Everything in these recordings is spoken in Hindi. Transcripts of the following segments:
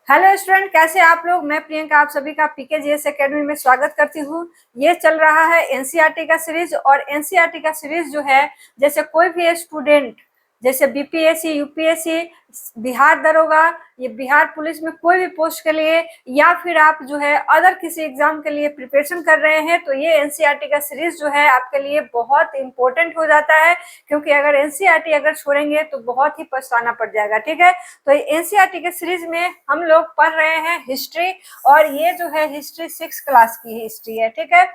हेलो स्टूडेंट, कैसे आप लोग। मैं प्रियंका आप सभी का पीकेजीएस एकेडमी में स्वागत करती हूँ। ये चल रहा है एनसीईआरटी का सीरीज और एनसीईआरटी का सीरीज जो है, जैसे कोई भी स्टूडेंट जैसे बीपीएससी, यूपीएससी, बिहार दरोगा, ये बिहार पुलिस में कोई भी पोस्ट के लिए या फिर आप जो है अदर किसी एग्जाम के लिए प्रिपरेशन कर रहे हैं तो ये एनसीईआरटी का सीरीज जो है आपके लिए बहुत इंपॉर्टेंट हो जाता है, क्योंकि अगर एनसीईआरटी अगर छोड़ेंगे तो बहुत ही पछताना पड़ जाएगा। ठीक है, तो एनसीईआरटी के सीरीज में हम लोग पढ़ रहे हैं हिस्ट्री, और ये जो है हिस्ट्री 6 क्लास की हिस्ट्री है। ठीक है,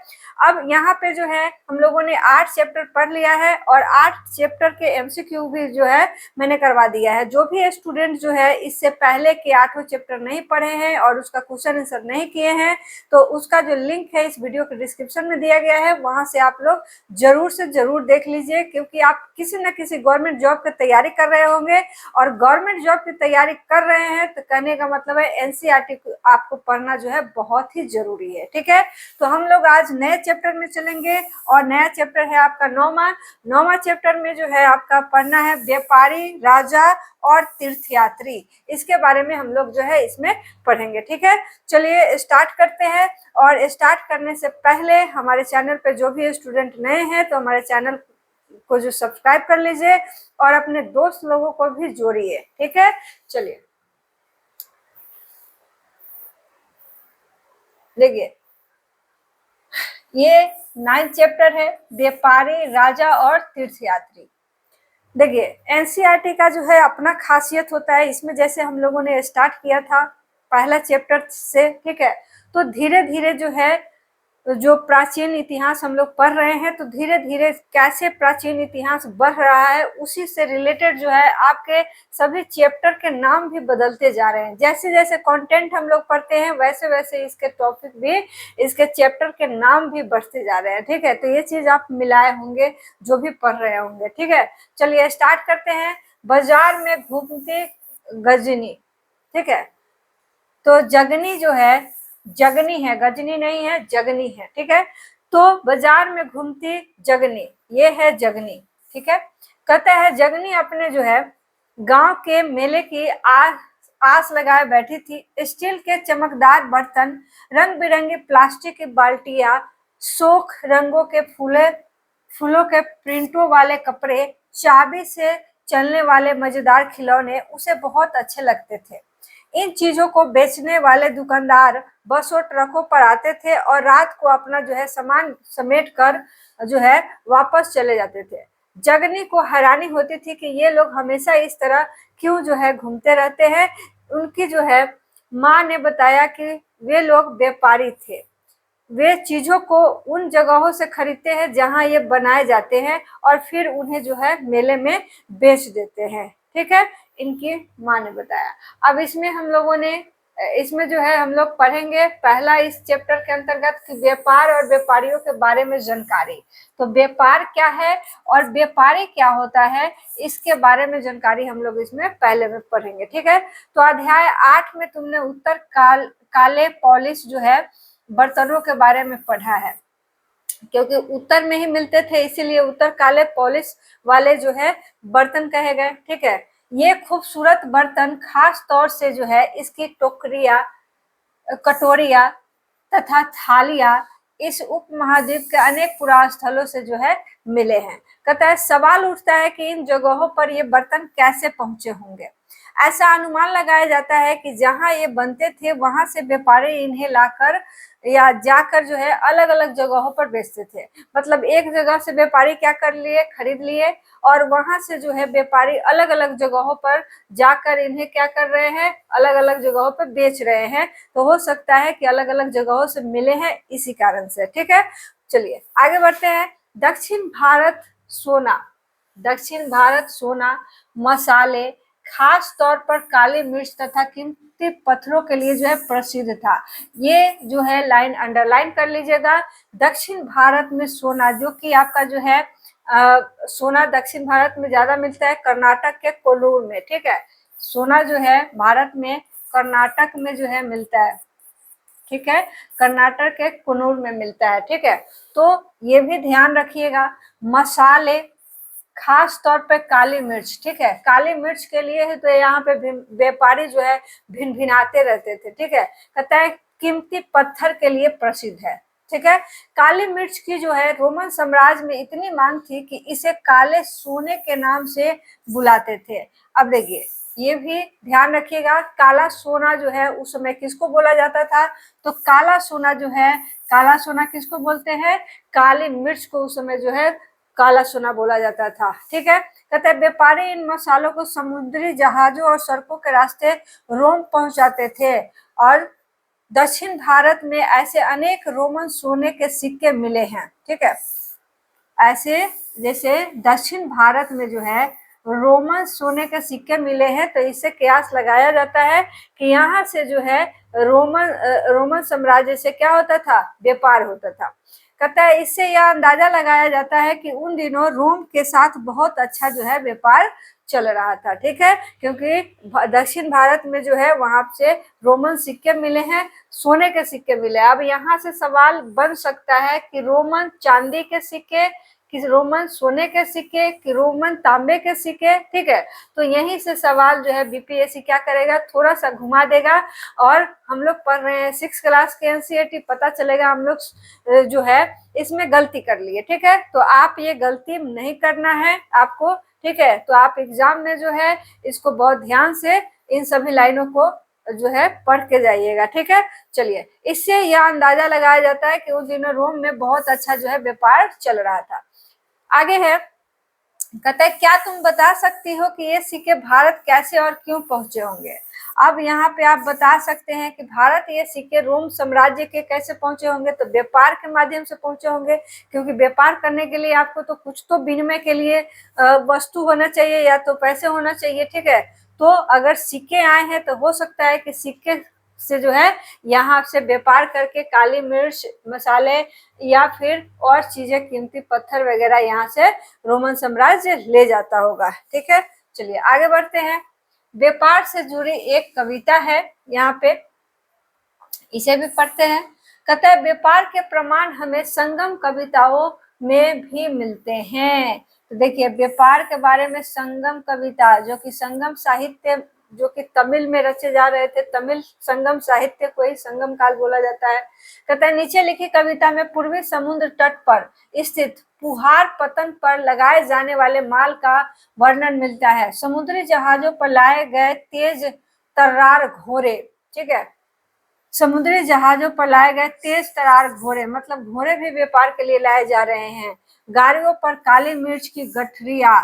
अब यहाँ पे जो है हम लोगों ने 8 चैप्टर पढ़ लिया है और 8 चैप्टर के एमसीक्यू भी जो है मैंने करवा दिया है। जो भी स्टूडेंट जो है इससे पहले के 8 चैप्टर नहीं पढ़े हैं और उसका क्वेश्चन आंसर नहीं किए हैं तो उसका जो लिंक है इस वीडियो के डिस्क्रिप्शन में दिया गया है, वहां से आप लोग जरूर से जरूर देख लीजिए, क्योंकि आप किसी न किसी गवर्नमेंट जॉब की तैयारी कर रहे होंगे और गवर्नमेंट जॉब की तैयारी कर रहे हैं तो कहने का मतलब है एनसीईआरटी आपको पढ़ना जो है बहुत ही जरूरी है। ठीक है, तो हम लोग आज नए चैप्टर में चलेंगे और नया चैप्टर है आपका नौवां चैप्टर में जो है आपका पढ़ना है व्यापारी, राजा और तीर्थयात्री। इसके बारे में हम लोग जो है इसमें पढ़ेंगे। ठीक है, चलिए स्टार्ट करते हैं। और स्टार्ट करने से पहले हमारे चैनल पे जो भी स्टूडेंट नए हैं तो हमारे चैनल को जो सब्सक्राइब कर लीजिए और अपने दोस्त लोगों को भी जोड़िए। ठीक है, चलिए देखिए, ये 9th चैप्टर है व्यापारी, राजा और तीर्थयात्री। देखिए, एनसीईआरटी का जो है अपना खासियत होता है इसमें, जैसे हम लोगों ने स्टार्ट किया था पहला चैप्टर से। ठीक है, तो धीरे धीरे जो है जो प्राचीन इतिहास हम लोग पढ़ रहे हैं तो धीरे धीरे कैसे प्राचीन इतिहास बढ़ रहा है उसी से रिलेटेड जो है आपके सभी चैप्टर के नाम भी बदलते जा रहे हैं। जैसे जैसे कंटेंट हम लोग पढ़ते हैं वैसे वैसे इसके टॉपिक भी, इसके चैप्टर के नाम भी बढ़ते जा रहे हैं। ठीक है, तो ये चीज आप मिलाए होंगे जो भी पढ़ रहे होंगे। ठीक है, चलिए स्टार्ट करते हैं। बाजार में घूमती गजनी। ठीक है, तो जगनी जो है, जगनी है, गजनी नहीं है, जगनी है। ठीक है, तो बाजार में घूमती जगनी, ये है जगनी। ठीक है, कहता है जगनी अपने जो है गांव के मेले की आस लगाए बैठी थी। स्टील के चमकदार बर्तन, रंग बिरंगी प्लास्टिक की बाल्टियां, शोख रंगों के फूलों के प्रिंटों वाले कपड़े, चाबी से चलने वाले मजेदार खिलौने उसे बहुत अच्छे लगते थे। इन चीजों को बेचने वाले दुकानदार बस और ट्रकों पर आते थे और रात को अपना जो है सामान समेट कर जो है वापस चले जाते थे। जगनी को हैरानी होती थी कि ये लोग हमेशा इस तरह क्यों जो है घूमते रहते हैं। उनकी जो है माँ ने बताया कि वे लोग व्यापारी थे, वे चीजों को उन जगहों से खरीदते हैं जहां ये बनाए जाते हैं और फिर उन्हें जो है मेले में बेच देते हैं। ठीक है, इनकी माँ ने बताया। अब इसमें हम लोगों ने इसमें जो है हम लोग पढ़ेंगे पहला इस चैप्टर के अंतर्गत कि व्यापार और व्यापारियों के बारे में जानकारी। तो व्यापार क्या है और व्यापारी क्या होता है इसके बारे में जानकारी हम लोग इसमें पहले में पढ़ेंगे। ठीक है, तो अध्याय 8 में तुमने उत्तर काले पॉलिश जो है बर्तनों के बारे में पढ़ा है, क्योंकि उत्तर में ही मिलते थे इसीलिए उत्तर काले पॉलिश वाले जो है बर्तन कहे गए। ठीक है, ये खूबसूरत बर्तन खास तौर से जो है इसकी टोकरिया, कटोरिया तथा थालियां इस उपमहाद्वीप के अनेक पुरातन स्थलों से जो है मिले हैं। कहता है सवाल उठता है कि इन जगहों पर ये बर्तन कैसे पहुंचे होंगे। ऐसा अनुमान लगाया जाता है कि जहां ये बनते थे वहां से व्यापारी इन्हें लाकर या जाकर जो है अलग अलग जगहों पर बेचते थे। मतलब एक जगह से व्यापारी क्या कर लिए, खरीद लिए और वहां से जो है व्यापारी अलग अलग जगहों पर जाकर इन्हें क्या कर रहे हैं, अलग अलग जगहों पर बेच रहे हैं। तो हो सकता है कि अलग अलग जगहों से मिले हैं इसी कारण से। ठीक है, चलिए आगे बढ़ते हैं। दक्षिण भारत सोना, दक्षिण भारत सोना, मसाले, खास तौर पर काली मिर्च तथा कीमती पत्थरों के लिए जो है प्रसिद्ध था। ये जो है लाइन अंडरलाइन कर लीजिएगा। दक्षिण भारत में सोना, जो कि आपका जो है सोना दक्षिण भारत में ज्यादा मिलता है कर्नाटक के कोल्लूर में। ठीक है, सोना जो है भारत में कर्नाटक में जो है मिलता है। ठीक है, कर्नाटक के कुन्नूर में मिलता है। ठीक है, तो ये भी ध्यान रखिएगा। मसाले, खास तौर पे काली मिर्च, ठीक है, काली मिर्च के लिए है तो यहाँ पे व्यापारी जो है भिन भिनाते रहते थे, ठीक है। कहता है कीमती पत्थर के लिए प्रसिद्ध है, ठीक है। काली मिर्च की जो है रोमन साम्राज्य में इतनी मांग थी कि इसे काले सोने के नाम से बुलाते थे। अब देखिए ये भी ध्यान रखिएगा, काला सोना जो है उस समय किसको बोला जाता था, तो काला सोना जो है, काला सोना किसको बोलते हैं, काली मिर्च को उस समय जो है काला सोना बोला जाता था, ठीक है। कहते हैं व्यापारी इन मसालों को समुद्री जहाजों और सड़कों के रास्ते रोम पहुंचाते थे और दक्षिण भारत में ऐसे अनेक रोमन सोने के सिक्के मिले हैं, ठीक है। ऐसे जैसे दक्षिण भारत में जो है रोमन सोने के सिक्के मिले हैं, तो इससे कयास लगाया जाता है कि यहाँ से जो है रोमन साम्राज्य से क्या होता था, व्यापार होता था। कहता है इससे यह अंदाजा लगाया जाता है कि उन दिनों रोम के साथ बहुत अच्छा जो है व्यापार चल रहा था, ठीक है, क्योंकि दक्षिण भारत में जो है वहां से रोमन सिक्के मिले हैं, सोने के सिक्के मिले। अब यहाँ से सवाल बन सकता है कि रोमन चांदी के सिक्के, कि रोमन सोने के सिक्के, कि रोमन तांबे के सिक्के, ठीक है। तो यहीं से सवाल जो है बीपीएससी क्या करेगा, थोड़ा सा घुमा देगा। और हम लोग पढ़ रहे हैं 6 क्लास के एनसीईआरटी, पता चलेगा हम लोग जो है इसमें गलती कर लिए, ठीक है। तो आप ये गलती नहीं करना है आपको, ठीक है। तो आप एग्जाम में जो है इसको बहुत ध्यान से इन सभी लाइनों को जो है पढ़ के जाइएगा, ठीक है। चलिए, इससे यह अंदाजा लगाया जाता है कि उस दिनों रोम में बहुत अच्छा जो है व्यापार चल रहा था। आगे है, कहता है क्या तुम बता सकती हो कि ये सिक्के भारत कैसे और क्यों पहुंचे होंगे। अब यहाँ पे आप बता सकते हैं कि भारत ये सिक्के रोम साम्राज्य के कैसे पहुंचे होंगे, तो व्यापार के माध्यम से पहुंचे होंगे, क्योंकि व्यापार करने के लिए आपको तो कुछ तो विनिमय के लिए वस्तु होना चाहिए या तो पैसे होना चाहिए, ठीक है। तो अगर सिक्के आए हैं तो हो सकता है कि सिक्के से जो है यहाँ से व्यापार करके काली मिर्च, मसाले या फिर और चीजें, कीमती पत्थर वगैरह यहाँ से रोमन साम्राज्य ले जाता होगा, ठीक है। चलिए आगे बढ़ते हैं। व्यापार से जुड़ी एक कविता है यहाँ पे, इसे भी पढ़ते हैं। कहता है व्यापार के प्रमाण हमें संगम कविताओं में भी मिलते हैं। तो देखिए व्यापार के बारे में संगम कविता, जो कि संगम साहित्य, जो कि तमिल में रचे जा रहे थे, तमिल संगम साहित्य को ही संगम काल बोला जाता है। कहता है नीचे लिखी कविता में पूर्वी समुद्र तट पर स्थित पुहार पतन पर लगाए जाने वाले माल का वर्णन मिलता है। समुद्री जहाजों पर लाए गए तेज तर्रार घोड़े, ठीक है, समुद्री जहाजों पर लाए गए तेज तरार घोड़े, मतलब घोड़े भी व्यापार के लिए लाए जा रहे हैं। गाड़ियों पर काली मिर्च की गठरिया,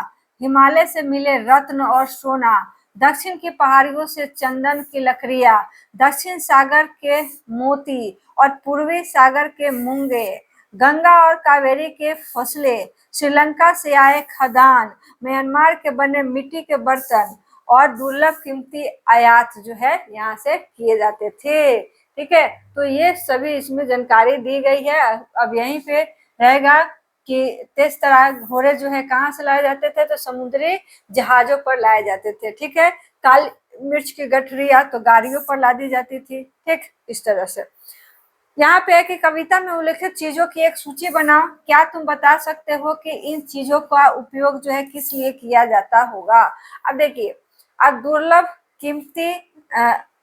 हिमालय से मिले रत्न और सोना, दक्षिण की पहाड़ियों से चंदन की लकड़ियां, दक्षिण सागर के मोती और पूर्वी सागर के मूंगे, गंगा और कावेरी के फसलें, श्रीलंका से आए खदान, म्यांमार के बने मिट्टी के बर्तन और दुर्लभ कीमती आयात जो है यहाँ से किए जाते थे, ठीक है। तो ये सभी इसमें जानकारी दी गई है। अब यहीं पे रहेगा कि तेज तरार घोड़े जो है कहाँ से लाए जाते थे, तो समुद्री जहाजों पर लाए जाते थे, ठीक है। काली मिर्च की गठरिया तो गाड़ियों पर ला दी जाती थी, ठीक, इस तरह से। यहाँ पे है कि कविता में उल्लेखित चीजों की एक सूची बनाओ। क्या तुम बता सकते हो कि इन चीजों का उपयोग जो है किस लिए किया जाता होगा। अब देखिए, अब दुर्लभ कीमती,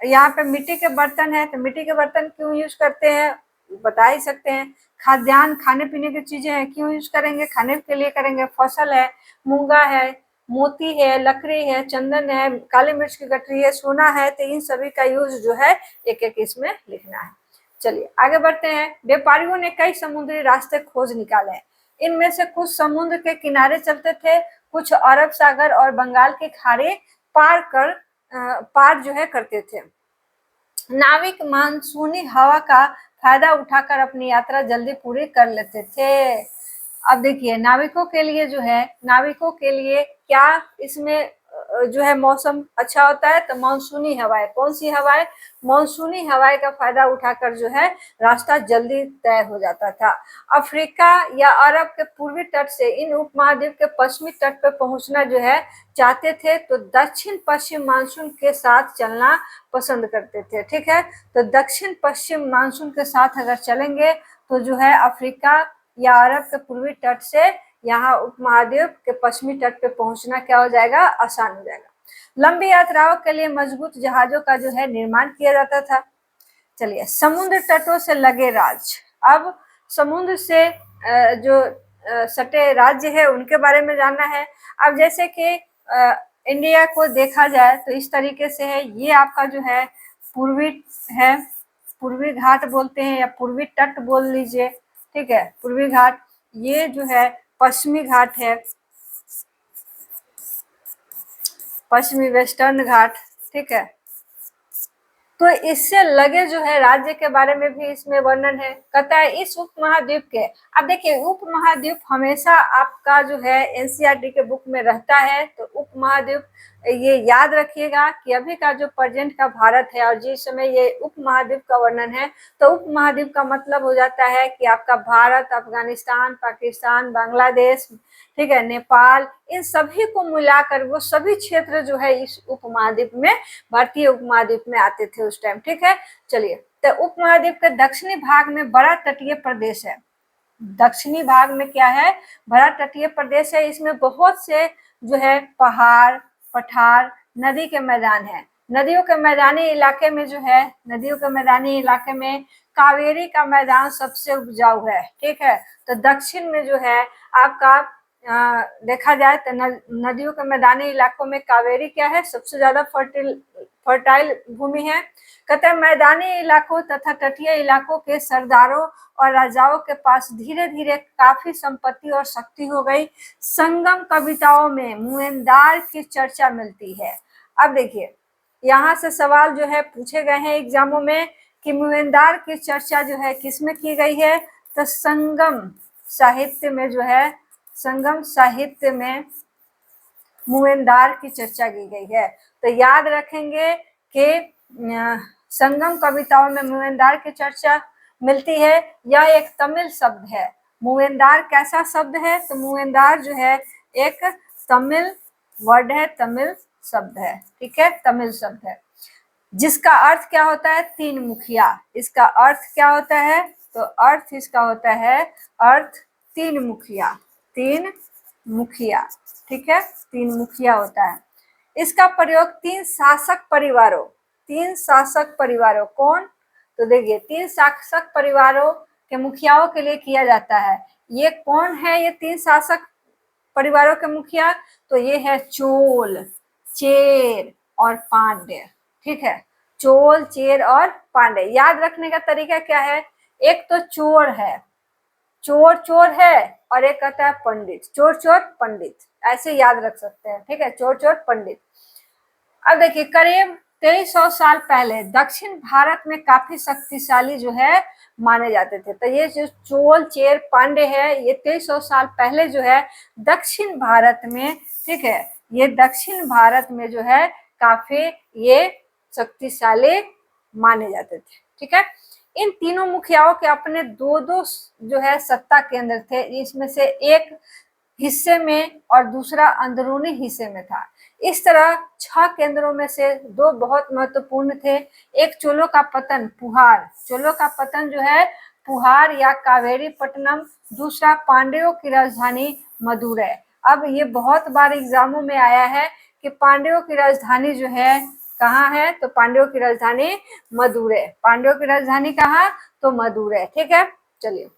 यहाँ पे मिट्टी के बर्तन है, तो मिट्टी के बर्तन क्यों यूज करते हैं, बता ही सकते हैं। खाद्यान्न, खाने पीने की चीजें हैं, क्यों यूज करेंगे, खाने के लिए करेंगे। फसल है, मूंगा है, मोती है, लकड़ी है, चंदन है, काली मिर्च की गठरी है, सोना है, तो इन सभी का यूज जो है एक एक इसमें लिखना है। चलिए आगे बढ़ते हैं। व्यापारियों ने कई समुद्री रास्ते खोज निकाले। इनमें से कुछ समुद्र के किनारे चलते थे, कुछ अरब सागर और बंगाल की खाड़ी पार जो है करते थे। नाविक मानसूनी हवा का फायदा उठाकर अपनी यात्रा जल्दी पूरी कर लेते थे। अब देखिए नाविकों के लिए जो है, नाविकों के लिए क्या इसमें जो है मौसम अच्छा होता है, तो मानसूनी हवाएं। कौन सी हवाएं, मानसूनी हवाएं का फायदा उठाकर जो है रास्ता जल्दी तय हो जाता था। अफ्रीका या अरब के पूर्वी तट से इन उपमहाद्वीप के पश्चिमी तट पर पहुंचना जो है चाहते थे, तो दक्षिण पश्चिम मानसून के साथ चलना पसंद करते थे, ठीक है। तो दक्षिण पश्चिम मानसून के साथ अगर चलेंगे तो जो है अफ्रीका या अरब के पूर्वी तट से यहाँ उपमहाद्वीप के पश्चिमी तट पे पहुंचना क्या हो जाएगा, आसान हो जाएगा। लंबी यात्राओं के लिए मजबूत जहाजों का जो है निर्माण किया जाता था। चलिए, समुद्र तटों से लगे राज्य। अब समुद्र से जो सटे राज्य है उनके बारे में जानना है। अब जैसे कि इंडिया को देखा जाए तो इस तरीके से है, ये आपका जो है पूर्वी है, पूर्वी घाट बोलते हैं या पूर्वी तट बोल लीजिए, ठीक है, पूर्वी घाट। ये जो है पश्चिमी घाट है, पश्चिमी वेस्टर्न घाट, ठीक है। तो इससे लगे जो है राज्य के बारे में भी इसमें वर्णन है। कहता है इस उपमहाद्वीप के, अब देखिए उपमहाद्वीप हमेशा आपका जो है एनसीईआरटी के बुक में रहता है, तो उपमहाद्वीप ये याद रखिएगा कि अभी का जो प्रेजेंट का भारत है और जिस समय ये उपमहाद्वीप का वर्णन है, तो उपमहाद्वीप का मतलब हो जाता है कि आपका भारत, अफगानिस्तान, पाकिस्तान, बांग्लादेश, ठीक है, नेपाल, इन सभी को मिलाकर वो सभी क्षेत्र जो है इस उपमहाद्वीप में, भारतीय उपमहाद्वीप में आते थे उस टाइम, ठीक है। चलिए, तो उपमहाद्वीप के दक्षिणी भाग में बड़ा तटीय प्रदेश है। दक्षिणी भाग में क्या है, बड़ा तटीय प्रदेश है। इसमें बहुत से जो है पहाड़, पठार, नदी के मैदान है। नदियों के मैदानी इलाके में जो है, नदियों के मैदानी इलाके में कावेरी का मैदान सबसे उपजाऊ है, ठीक है। तो दक्षिण में जो है आपका देखा जाए तो नदियों के मैदानी इलाकों में कावेरी क्या है, सबसे ज्यादा फर्टाइल भूमि है। कहते हैं मैदानी इलाकों तथा तटीय इलाकों के सरदारों और राजाओं के पास धीरे धीरे काफी संपत्ति और शक्ति हो गई। संगम कविताओं में मुएंदार की चर्चा मिलती है। अब देखिए, यहाँ से सवाल जो है पूछे गए हैं एग्जामों में कि मुएंदार की चर्चा जो है किसमें की गई है, तो संगम साहित्य में जो है, संगम साहित्य में मुएंदार की चर्चा की गई है। तो याद रखेंगे कि संगम कविताओं में मुएंदार की चर्चा मिलती है। यह एक तमिल शब्द है। मुएंदार कैसा शब्द है, तो मुएंदार जो है एक तमिल वर्ड है, तमिल शब्द है, ठीक है, तमिल शब्द है, जिसका अर्थ क्या होता है, तीन मुखिया। इसका अर्थ क्या होता है, तो अर्थ इसका होता है, अर्थ तीन मुखिया, तीन मुखिया, ठीक है, तीन मुखिया होता है। इसका प्रयोग तीन शासक परिवारों, कौन, तो देखिए तीन शासक परिवारों के मुखियाओं के लिए किया जाता है। ये कौन है, ये तीन शासक परिवारों के मुखिया, तो ये है चोल, चेर और पांड्य, ठीक है, चोल, चेर और पांड्य। याद रखने का तरीका क्या है, एक तो चोर है, चोर चोर है, और एक कहता है पंडित, चोर चोर पंडित, ऐसे याद रख सकते हैं, ठीक है, चोर चोर पंडित। अब देखिए, करीब 2300 साल पहले दक्षिण भारत में काफी शक्तिशाली जो है माने जाते थे। तो ये जो चोल, चेर, पांड्य है, ये 2300 साल पहले जो है दक्षिण भारत में, ठीक है, ये दक्षिण भारत में जो है काफी ये शक्तिशाली माने जाते थे, ठीक है। इन तीनों मुखियाओं के अपने दो दो जो है सत्ता केंद्र थे। इसमें से एक हिस्से में और दूसरा अंदरूनी हिस्से में था। इस तरह 6 केंद्रों में से 2 बहुत महत्वपूर्ण थे। एक चोलों का पतन, पुहार, चोलों का पतन जो है पुहार या कावेरी पट्टनम, दूसरा पांड्यों की राजधानी मदुरै। अब ये बहुत बार एग्जामों में आया है कि पांड्यों की राजधानी जो है कहाँ है, तो पांड्यों की राजधानी मदुरै, पांड्यों की राजधानी कहाँ, तो मदुरै, ठीक है। चलिए,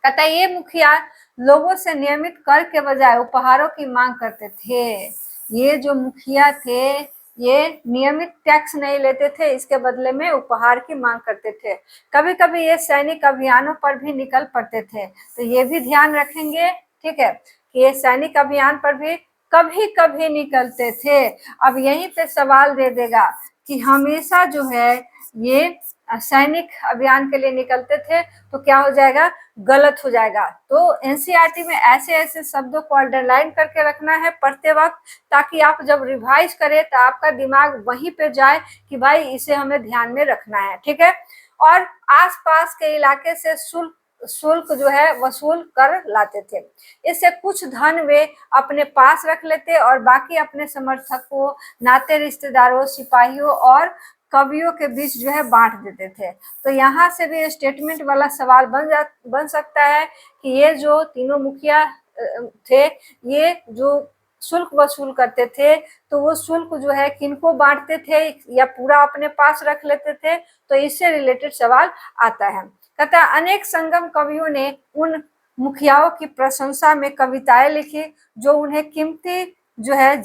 कहता है ये मुखिया लोगों से नियमित कर के बजाय उपहारों की मांग करते थे। ये जो मुखिया थे ये नियमित टैक्स नहीं लेते थे, इसके बदले में उपहार की मांग करते थे। कभी कभी ये सैनिक अभियानों पर भी निकल पड़ते थे, तो ये भी ध्यान रखेंगे, ठीक है, कि ये सैनिक अभियान पर भी कभी कभी निकलते थे। अब यहीं पे सवाल दे देगा कि हमेशा जो है ये सैनिक अभियान के लिए निकलते थे, तो क्या हो जाएगा, गलत हो जाएगा। तो एनसीईआरटी में ऐसे ऐसे शब्दों को अंडरलाइन करके रखना है पढ़ते वक्त, ताकि आप जब रिवाइज करें तो आपका दिमाग वहीं पे जाए कि भाई इसे हमें ध्यान में रखना है, ठीक है। और आसपास के इलाके से शुल्क जो है वसूल कर लाते थे। इससे कुछ धन वे अपने पास रख लेते और बाकी अपने समर्थकों, नाते रिश्तेदारों, सिपाहियों और कवियों के बीच जो है बांट देते थे। तो यहाँ से भी स्टेटमेंट वाला सवाल बन सकता है कि ये जो तीनों मुखिया थे, ये जो शुल्क वसूल करते थे, तो वो शुल्क जो है किनको बांटते थे या पूरा अपने पास रख लेते थे, तो इससे रिलेटेड सवाल आता है। कहता है अनेक संगम कवियों ने उन मुखियाओं की प्रशंसा में कविताएं लिखी जो उन्हें कीमती जो है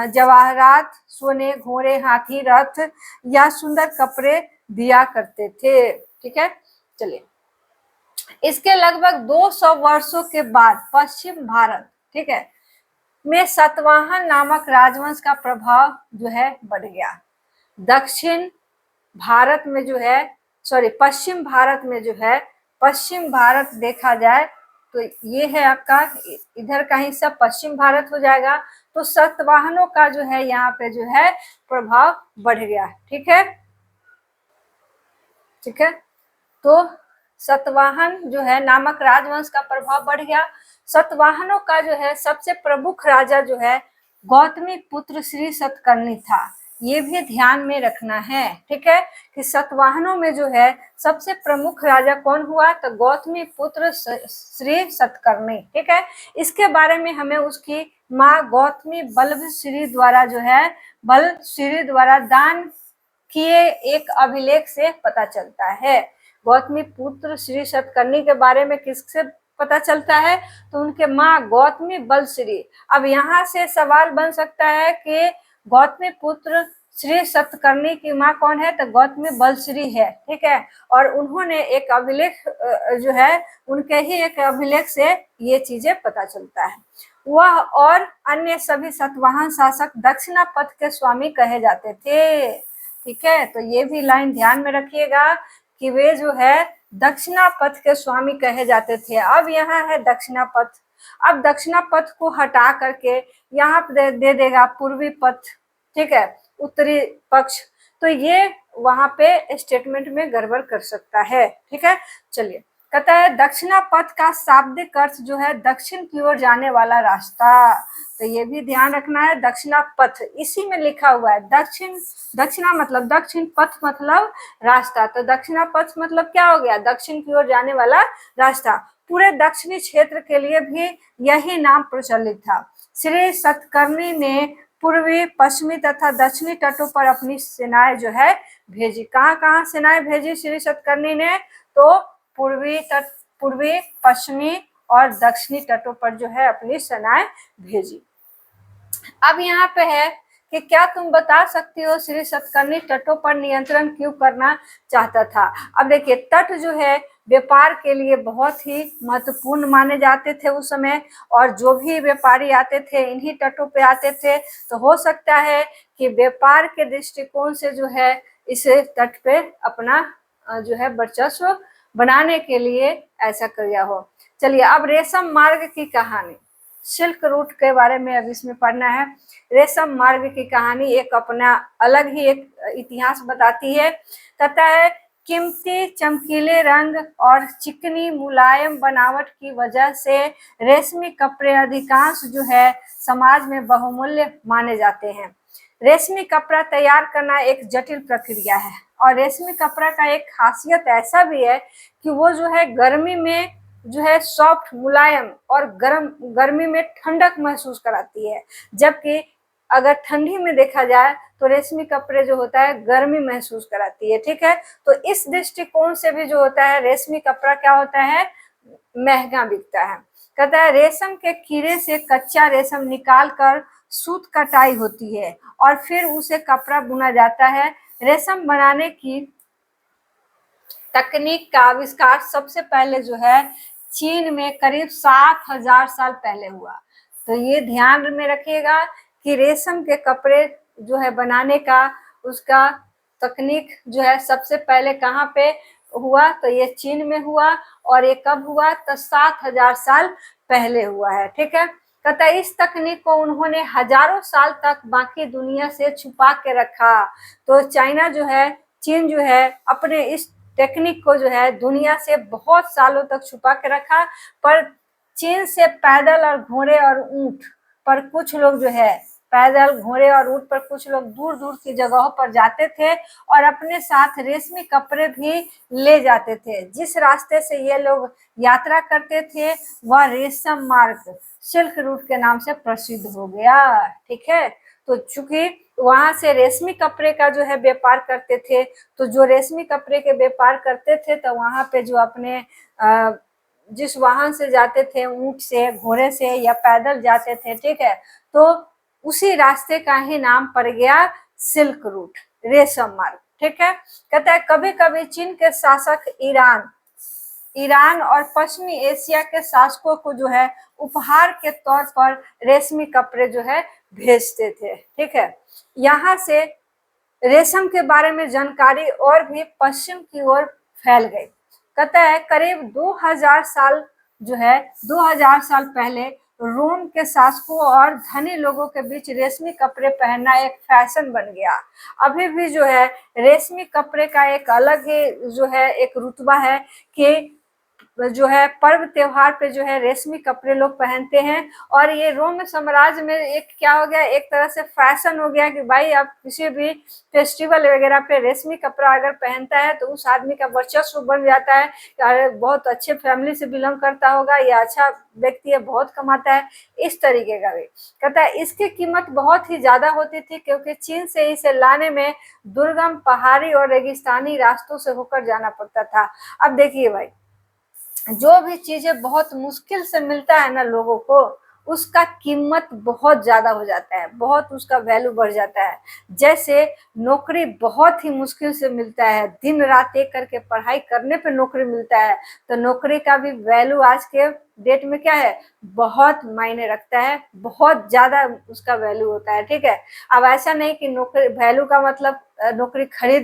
जवाहरात, सोने, घोड़े, हाथी, रथ या सुंदर कपड़े दिया करते थे। ठीक है, चलिए इसके लगभग 200 वर्षों के बाद पश्चिम भारत, ठीक है, में सातवाहन नामक राजवंश का प्रभाव जो है बढ़ गया। दक्षिण भारत में जो है पश्चिम भारत में जो है, पश्चिम भारत देखा जाए तो ये है आपका, इधर का हिस्सा पश्चिम भारत हो जाएगा। तो सातवाहनों का जो है यहाँ पे जो है प्रभाव बढ़ गया। ठीक है, ठीक है, तो सातवाहन जो है नामक राजवंश का प्रभाव बढ़ गया। सातवाहनों का जो है सबसे प्रमुख राजा जो है गौतमी पुत्र श्री सतकर्णी था। ये भी ध्यान में रखना है, ठीक है, कि सातवाहनों में जो है सबसे प्रमुख राजा कौन हुआ, तो गौतमी पुत्र श्री सतकर्णी। ठीक है, इसके बारे में हमें उसकी माँ गौतमी बल्लभश्री द्वारा जो है बल्लभश्री द्वारा दान किए एक अभिलेख से पता चलता है। गौतमी पुत्र श्री सतकर्णी के बारे में किससे पता चलता है, तो उनके माँ गौतमी बलश्री। अब यहाँ से सवाल बन सकता है कि गौतमी पुत्र श्री सतकर्णी की माँ कौन है, तो गौतमी बलश्री है। ठीक है, और उन्होंने एक अभिलेख जो है उनके ही एक अभिलेख से ये चीजें पता चलता है। वह और अन्य सभी सातवाहन शासक दक्षिणापथ के स्वामी कहे जाते थे। ठीक है, तो ये भी लाइन ध्यान में रखिएगा कि वे जो है दक्षिणापथ के स्वामी कहे जाते थे। अब यहाँ है दक्षिणापथ, अब दक्षिणापथ को हटा करके यहाँ पे दे देगा पूर्वी पथ, ठीक है, उत्तरी पक्ष, तो ये वहां पे स्टेटमेंट में गड़बड़ कर सकता है। ठीक है, चलिए कहता है दक्षिणापथ का शाब्दिक अर्थ जो है दक्षिण की ओर जाने वाला रास्ता, तो ये भी ध्यान रखना है। दक्षिणापथ इसी में लिखा हुआ है, दक्षिणा मतलब दक्षिण, पथ मतलब रास्ता, तो दक्षिणापथ मतलब क्या हो गया, दक्षिण की ओर जाने वाला रास्ता। पूरे दक्षिणी क्षेत्र के लिए भी यही नाम प्रचलित था। श्री सतकर्णी ने पूर्वी, पश्चिमी तथा दक्षिणी तटों पर अपनी सेनाएं जो है भेजी। कहाँ कहाँ सेनाएं भेजी श्री सतकर्णी ने, तो पूर्वी, पश्चिमी और दक्षिणी तटों पर जो है अपनी सेनाएं भेजी। अब यहाँ पे है कि क्या तुम बता सकती हो श्री सतकर्णी तटों पर नियंत्रण क्यों करना चाहता था। अब देखिए तट जो है व्यापार के लिए बहुत ही महत्वपूर्ण माने जाते थे उस समय, और जो भी व्यापारी आते थे इन्हीं तटों पे आते थे। तो हो सकता है कि व्यापार के दृष्टिकोण से जो है इस तट पे अपना जो है वर्चस्व बनाने के लिए ऐसा किया हो। चलिए अब रेशम मार्ग की कहानी, सिल्क रूट के बारे में अब इसमें पढ़ना है। रेशम मार्ग की कहानी एक अपना अलग ही एक इतिहास बताती है। कहता है कीमती चमकीले रंग और चिकनी मुलायम बनावट की वजह से रेशमी कपड़े अधिकांश जो है समाज में बहुमूल्य माने जाते हैं। रेशमी कपड़ा तैयार करना एक जटिल प्रक्रिया है, और रेशमी कपड़ा का एक खासियत ऐसा भी है कि वो जो है गर्मी में जो है सॉफ्ट, मुलायम और गर्मी में ठंडक महसूस कराती है, जबकि अगर ठंडी में देखा जाए तो रेशमी कपड़े जो होता है गर्मी महसूस कराती है। ठीक है, तो इस दृष्टिकोण से भी जो होता है रेशमी कपड़ा क्या होता है, महंगा बिकता है। कहता है रेशम के कीड़े से कच्चा रेशम निकाल कर सूत कटाई होती है और फिर उसे कपड़ा बुना जाता है। रेशम बनाने की तकनीक का आविष्कार सबसे पहले जो है चीन में करीब 7000 साल पहले हुआ। तो ये ध्यान में रखिएगा कि रेशम के कपड़े जो है बनाने का उसका तकनीक जो है सबसे पहले कहाँ पे हुआ, तो ये चीन में हुआ, और ये कब हुआ, तो 7000 साल पहले हुआ है। ठीक है, कहता है इस तकनीक को उन्होंने हजारों साल तक बाकी दुनिया से छुपा के रखा। तो चाइना जो है, चीन जो है अपने इस टेक्निक को जो है दुनिया से बहुत सालों तक छुपा के रखा, पर चीन से पैदल और घोड़े और ऊंट पर कुछ लोग जो है पैदल, घोड़े और ऊंट पर कुछ लोग दूर दूर की जगहों पर जाते थे और अपने साथ रेशमी कपड़े भी ले जाते थे। जिस रास्ते से ये लोग यात्रा करते थे वह रेशम मार्ग सिल्क रूट के नाम से प्रसिद्ध हो गया। ठीक है, तो चूंकि वहां से रेशमी कपड़े का जो है व्यापार करते थे, तो जो रेशमी कपड़े के व्यापार करते थे तो वहां पे जो अपने जिस वाहन से जाते थे, ऊंट से, घोड़े से या पैदल जाते थे, ठीक है, तो उसी रास्ते का ही नाम पड़ गया सिल्क रूट, रेशम मार्ग। ठीक है, कहता है कभी कभी चीन के शासक ईरान और पश्चिमी एशिया के शासकों को जो है उपहार के तौर पर रेशमी कपड़े जो है भेजते थे। ठीक है, यहाँ से रेशम के बारे में जानकारी और भी पश्चिम की ओर फैल गई। कहता है करीब 2000 साल जो है 2000 साल पहले रोम के शासकों और धनी लोगों के बीच रेशमी कपड़े पहनना एक फैशन बन गया। अभी भी जो है रेशमी कपड़े का एक अलग जो है एक रुतबा है कि जो है पर्व त्योहार पे जो है रेशमी कपड़े लोग पहनते हैं। और ये रोम साम्राज्य में एक क्या हो गया, एक तरह से फैशन हो गया कि भाई आप किसी भी फेस्टिवल वगैरह पे रेशमी कपड़ा अगर पहनता है तो उस आदमी का वर्चस्व बन जाता है, अरे बहुत अच्छे फैमिली से बिलोंग करता होगा, या अच्छा व्यक्ति है, बहुत कमाता है, इस तरीके का भी। कहता है इसकी कीमत बहुत ही ज्यादा होती थी क्योंकि चीन से इसे लाने में दुर्गम पहाड़ी और रेगिस्तानी रास्तों से होकर जाना पड़ता था। अब देखिए भाई, जो भी चीजें बहुत मुश्किल से मिलता है ना लोगों को, उसका कीमत बहुत ज्यादा हो जाता है, बहुत उसका वैल्यू बढ़ जाता है। जैसे नौकरी बहुत ही मुश्किल से मिलता है, दिन रात एक करके पढ़ाई करने पे नौकरी मिलता है, तो नौकरी का भी वैल्यू आज के डेट में क्या है, बहुत मायने रखता है, बहुत ज्यादा उसका वैल्यू होता है। ठीक है, अब ऐसा नहीं कि नौकरी वैल्यू का मतलब नौकरी खरीद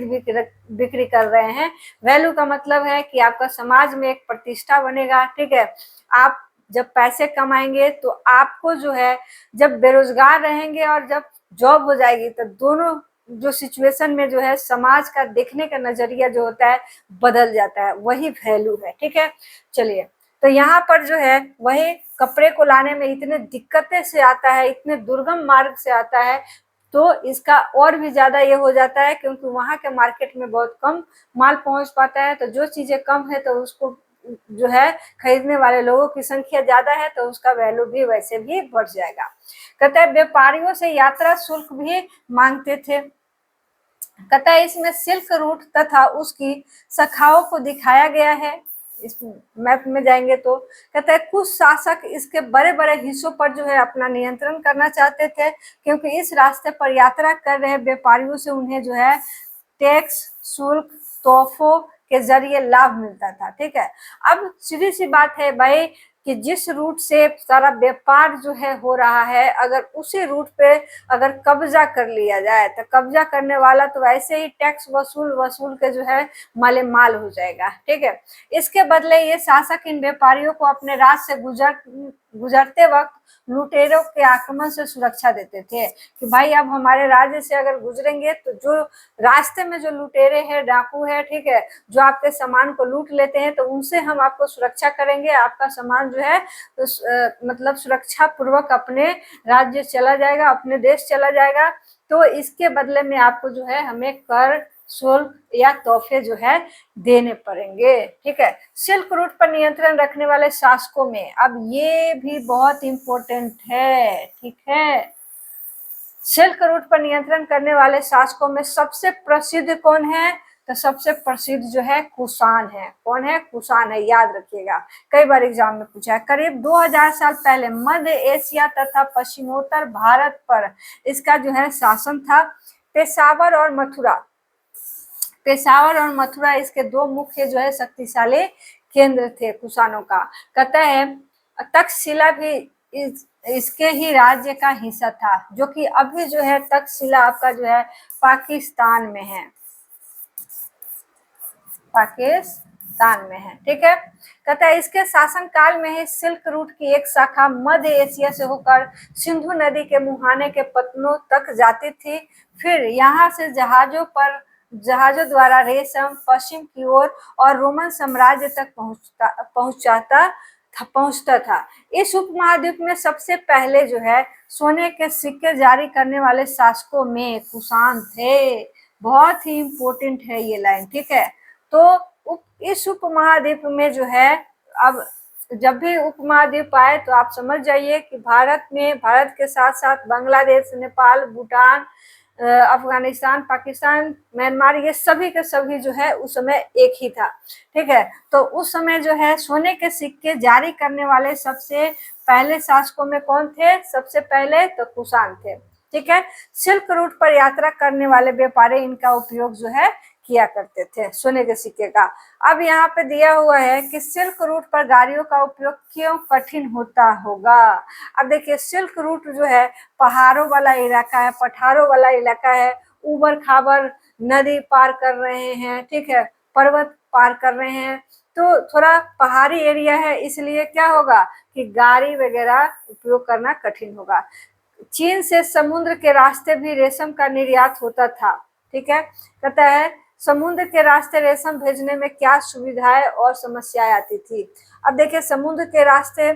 बिक्री कर रहे हैं, वैल्यू का मतलब है कि आपका समाज में एक प्रतिष्ठा बनेगा। ठीक है, आप जब पैसे कमाएंगे तो आपको जो है, जब बेरोजगार रहेंगे और जब जॉब हो जाएगी तो दोनों जो सिचुएशन में जो है समाज का देखने का नजरिया जो होता है बदल जाता है, वही वैल्यू है। ठीक है, चलिए, तो यहाँ पर जो है वही कपड़े को लाने में इतने दिक्कतें से आता है, इतने दुर्गम मार्ग से आता है, तो इसका और भी ज्यादा ये हो जाता है क्योंकि वहां के मार्केट में बहुत कम माल पहुंच पाता है। तो जो चीजें कम है तो उसको जो है खरीदने वाले लोगों की संख्या ज्यादा है तो उसका वैल्यू भी वैसे भी बढ़ जाएगा। कहता है व्यापारियों से यात्रा शुल्क भी मांगते थे। कहता है इसमें सिल्क रूट तथा उसकी शाखाओं को दिखाया गया है, इस मैप में जाएंगे तो। कहता है कुछ शासक इसके बड़े बड़े हिस्सों पर जो है अपना नियंत्रण करना चाहते थे क्योंकि इस रास्ते पर यात्रा कर रहे व्यापारियों से उन्हें जो है टैक्स, शुल्क, तोहफों के जरिए लाभ मिलता था। ठीक है, अब सीधी सी बात है भाई कि जिस रूट से सारा व्यापार जो है हो रहा है, अगर उसी रूट पे अगर कब्जा कर लिया जाए तो कब्जा करने वाला तो वैसे ही टैक्स वसूल के जो है माले माल हो जाएगा। ठीक है, इसके बदले ये शासक इन व्यापारियों को अपने राज से गुजरते वक्त लुटेरों के आक्रमण से सुरक्षा देते थे कि भाई अब हमारे राज्य से अगर गुजरेंगे तो जो रास्ते में जो लुटेरे हैं, डाकू है, ठीक है, जो आपके सामान को लूट लेते हैं, तो उनसे हम आपको सुरक्षा करेंगे, आपका सामान जो है तो मतलब सुरक्षा पूर्वक अपने राज्य चला जाएगा, अपने देश चला जाएगा। तो इसके बदले में आपको जो है हमें कर, शुल्क या तोहफे जो है देने पड़ेंगे। ठीक है, सिल्क रूट पर नियंत्रण रखने वाले शासकों में, अब ये भी बहुत इंपॉर्टेंट है। ठीक है, सिल्क रूट पर नियंत्रण करने वाले शासकों में सबसे प्रसिद्ध कौन है, तो सबसे प्रसिद्ध जो है कुषाण है। कौन है, कुषाण है, याद रखिएगा, कई बार एग्जाम में पूछा है। करीब 2000 साल पहले मध्य एशिया तथा पश्चिमोत्तर भारत पर इसका जो है शासन था। पेशावर और मथुरा इसके दो मुख्य जो है शक्तिशाली केंद्र थे कुषाणों का। कहता है तक्षशिला भी इसके ही राज्य का हिस्सा था, जो कि अभी जो है तक्षशिला आपका जो है पाकिस्तान में है, पाकिस्तान में है। ठीक है, कहता है इसके शासन काल में ही सिल्क रूट की एक शाखा मध्य एशिया से होकर सिंधु नदी के मुहाने के पत्तनों तक जाती थी। फिर यहाँ से जहाजों द्वारा रेशम पश्चिम की ओर और रोमन साम्राज्य तक पहुंचाता पहुंचता था। इस उपमहाद्वीप में सबसे पहले जो है सोने के सिक्के जारी करने वाले शासकों में कुषाण थे। बहुत ही इंपॉर्टेंट है ये लाइन, ठीक है। तो इस उपमहाद्वीप में जो है, अब जब भी उपमहाद्वीप आए तो आप समझ जाइए कि भारत के साथ साथ बांग्लादेश, नेपाल, भूटान, अफगानिस्तान, पाकिस्तान, म्यांमार, ये सभी के सभी जो है उस समय एक ही था, ठीक है। तो उस समय जो है सोने के सिक्के जारी करने वाले सबसे पहले शासकों में कौन थे? सबसे पहले तो कुषाण थे, ठीक है। सिल्क रूट पर यात्रा करने वाले व्यापारी इनका उपयोग जो है किया करते थे, सोने के सिक्के का। अब यहाँ पे दिया हुआ है कि सिल्क रूट पर गाड़ियों का उपयोग क्यों कठिन होता होगा। अब देखिए, सिल्क रूट जो है पहाड़ों वाला इलाका है, पठारों वाला इलाका है, ऊबड़ खाबड़ नदी पार कर रहे हैं, ठीक है, पर्वत पार कर रहे हैं, तो थोड़ा पहाड़ी एरिया है, इसलिए क्या होगा कि गाड़ी वगैरह उपयोग करना कठिन होगा। चीन से समुद्र के रास्ते भी रेशम का निर्यात होता था, ठीक है। कहता है समुद्र के रास्ते रेशम भेजने में क्या सुविधाएं और समस्याएं आती थी। अब देखिए, समुद्र के रास्ते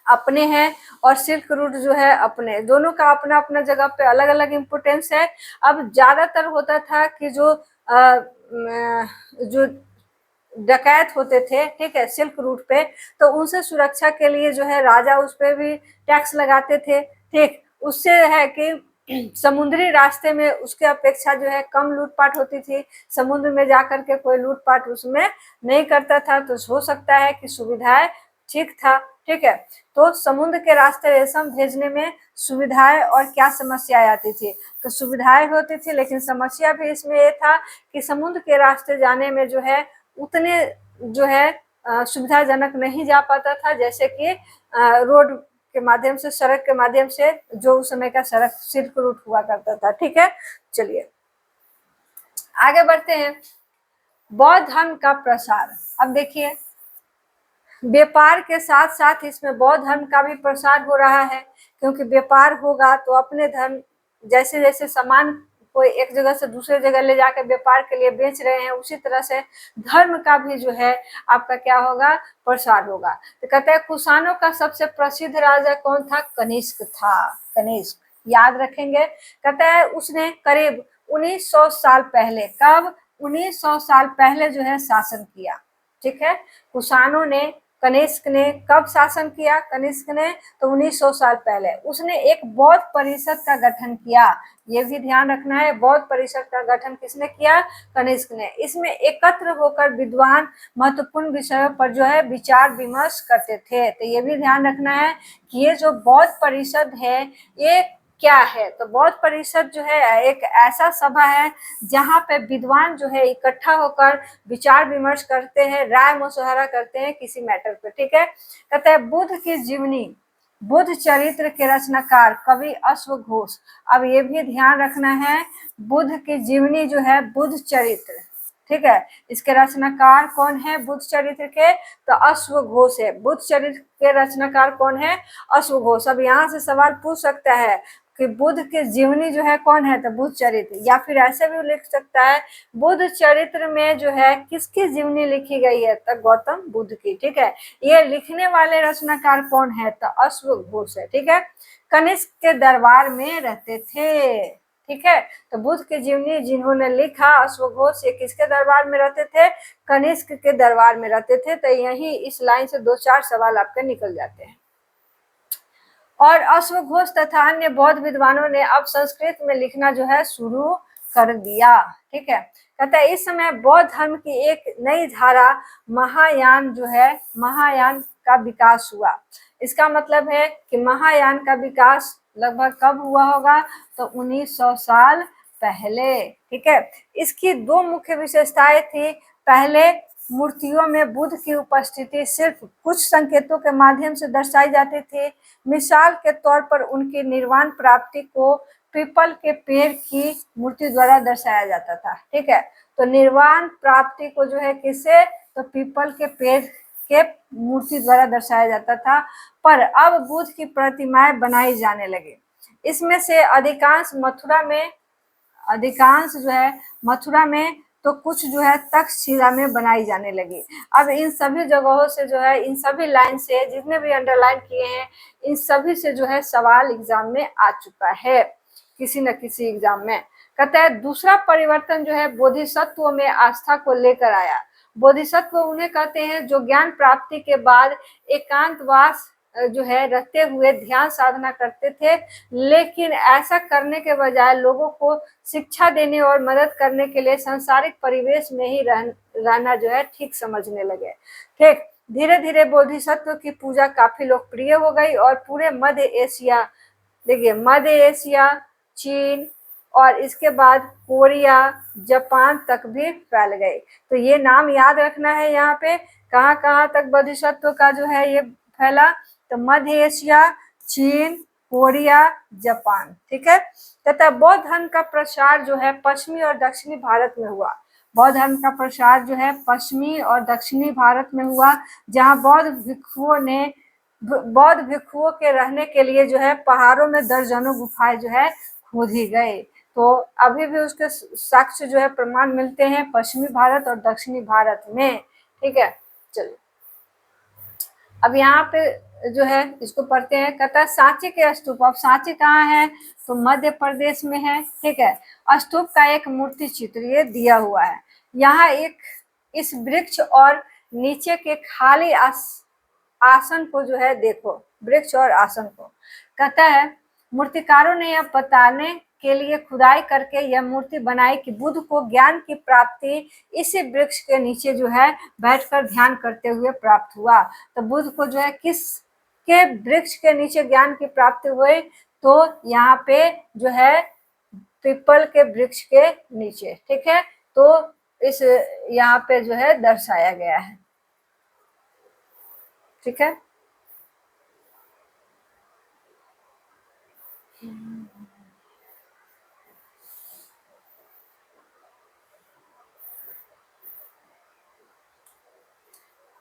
अपने हैं और सिल्क रूट जो है अपने, दोनों का अपना अपना जगह पे अलग अलग इम्पोर्टेंस है। अब ज्यादातर होता था कि जो डकैत होते थे, ठीक है, सिल्क रूट पे, तो उनसे सुरक्षा के लिए जो है राजा उस पर भी टैक्स लगाते थे, ठीक। उससे है कि समुद्री रास्ते में उसके अपेक्षा जो है कम लूटपाट होती थी, समुद्र में जाकर के कोई लूटपाट उसमें नहीं करता था, तो हो सकता है कि सुविधाएं ठीक था, ठीक है। तो समुद्र के रास्ते रेशम भेजने में सुविधाएं और क्या समस्याएं आती थी, तो सुविधाएं होती थी, लेकिन समस्या भी इसमें ये था कि समुद्र के रास्ते जाने में जो है उतने जो है सुविधाजनक नहीं जा पाता था, जैसे कि रोड के माध्यम से, सड़क के माध्यम से, जो उस समय का सड़क सिल्क रूट हुआ करता था, ठीक है। चलिए आगे बढ़ते हैं। बौद्ध धर्म का प्रसार। अब देखिए, व्यापार के साथ साथ इसमें बौद्ध धर्म का भी प्रसार हो रहा है, क्योंकि व्यापार होगा तो अपने धर्म, जैसे जैसे सामान कोई एक जगह से दूसरे जगह ले जाकर व्यापार के लिए बेच रहे हैं, उसी तरह से धर्म का भी जो है आपका क्या होगा, प्रसार होगा। तो कहते हैं कुषाणों का सबसे प्रसिद्ध राजा कौन था? कनिष्क था। कनिष्क याद रखेंगे। कहता है उसने करीब 1900 साल पहले, कब? 1900 साल पहले जो है शासन किया, ठीक है। कुषाणों ने, कनिष्क ने कब शासन किया? कनिष्क ने तो 1900 साल पहले। उसने एक बौद्ध परिषद का गठन किया, ये भी ध्यान रखना है। बौद्ध परिषद का गठन किसने किया? कनिष्क ने। इसमें एकत्र होकर विद्वान महत्वपूर्ण विषयों पर जो है विचार विमर्श करते थे। तो ये भी ध्यान रखना है कि ये जो बौद्ध परिषद है ये क्या है। तो बौद्ध परिषद जो है एक ऐसा सभा है जहाँ पे विद्वान जो है इकट्ठा होकर विचार विमर्श करते हैं, राय मशवरा करते हैं किसी मैटर पे, ठीक है। कहते हैं बुद्ध की जीवनी, बुद्ध चरित्र के रचनाकार कवि अश्वघोष। अब ये भी ध्यान रखना है, बुद्ध की जीवनी जो है बुद्ध चरित्र, ठीक है, इसके रचनाकार कौन है? बुद्ध चरित्र के तो अश्वघोष है। बुद्ध चरित्र के रचनाकार कौन है? अश्वघोष। अब यहाँ से सवाल पूछ सकता है कि बुद्ध की जीवनी जो है कौन है? तो बुद्ध चरित्र। या फिर ऐसे भी लिख सकता है बुद्ध चरित्र में जो है किसकी जीवनी लिखी गई है? तो गौतम बुद्ध की, ठीक है। ये लिखने वाले रचनाकार कौन है? तो अश्वघोष है, ठीक है। कनिष्क के दरबार में रहते थे, ठीक है। तो बुद्ध की जीवनी जिन्होंने लिखा अश्वघोष, ये किसके दरबार में रहते थे? कनिष्क के दरबार में रहते थे। तो यही इस लाइन से 2-4 सवाल आपके निकल जाते हैं। और अश्वघोष तथा अन्य बौद्ध विद्वानों ने अब संस्कृत में लिखना जो है शुरू कर दिया, ठीक है। कहता है इस समय बौद्ध धर्म की एक नई धारा महायान जो है, महायान का विकास हुआ। इसका मतलब है कि महायान का विकास लगभग कब हुआ होगा? तो 1900 साल पहले, ठीक है। इसकी 2 मुख्य विशेषताएं थी। पहले, मूर्तियों में बुद्ध की उपस्थिति सिर्फ कुछ संकेतों के माध्यम से दर्शाई जाती थी। मिसाल के तौर पर उनकी निर्वाण प्राप्ति को पीपल के पेड़ की मूर्ति द्वारा दर्शाया जाता था, ठीक है। तो निर्वाण प्राप्ति को जो है किससे? तो पीपल के पेड़ के मूर्ति द्वारा दर्शाया जाता था। पर अब बुद्ध की प्रतिमाएं बनाई जाने लगी। इसमें से अधिकांश जो है मथुरा में तो कुछ जो है तक्षशिला में बनाई जाने लगी। अब इन सभी जगहों से जो है, इन सभी लाइन से जितने भी अंडरलाइन किए हैं, इन सभी से जो है सवाल एग्जाम में आ चुका है किसी न किसी एग्जाम में। कहता है दूसरा परिवर्तन जो है बोधिसत्व में आस्था को लेकर आया। बोधिसत्व उन्हें कहते हैं जो ज्ञान प्राप्ति के बाद एकांतवास जो है रहते हुए ध्यान साधना करते थे, लेकिन ऐसा करने के बजाय लोगों को शिक्षा देने और मदद करने के लिए सांसारिक परिवेश में ही रहना जो है ठीक समझने लगे। ठीक, धीरे धीरे बोधिसत्व की पूजा काफी लोकप्रिय हो गई और पूरे मध्य एशिया, देखिए मध्य एशिया, चीन और इसके बाद कोरिया, जापान तक भी फैल गए। तो ये नाम याद रखना है, यहाँ पे कहाँ कहाँ तक बोधिसत्व का जो है ये फैला, तो मध्य एशिया, चीन, कोरिया, जापान। ठीक है, तथा बौद्ध धर्म का प्रसार जो है पश्चिमी और दक्षिणी भारत में हुआ। बौद्ध धर्म का प्रसार जो है पश्चिमी और दक्षिणी भारत में हुआ, जहाँ बौद्ध भिक्षुओं के रहने के लिए जो है पहाड़ों में दर्जनों गुफाएं जो है खोदी गई। तो अभी भी उसके साक्ष्य जो है प्रमाण मिलते हैं पश्चिमी भारत और दक्षिणी भारत में। ठीक है, चलिए अब यहाँ पे जो है इसको पढ़ते हैं। कहता है सांची के स्तूप। अब सांची कहाँ है, तो मध्य प्रदेश में है। ठीक है, स्तूप का एक मूर्ति चित्र ये दिया हुआ है। यहाँ एक इस वृक्ष और नीचे के खाली आसन को जो है देखो, वृक्ष और आसन को। कहता है मूर्तिकारों ने यह बताने के लिए खुदाई करके यह मूर्ति बनाई कि बुद्ध को ज्ञान की प्राप्ति इसी वृक्ष के नीचे जो है बैठकर ध्यान करते हुए प्राप्त हुआ। तो बुद्ध को जो है किस के वृक्ष के नीचे ज्ञान की प्राप्ति हुई, तो यहाँ पे जो है पीपल के वृक्ष के नीचे। ठीक है, तो इस यहाँ पे जो है दर्शाया गया है। ठीक है,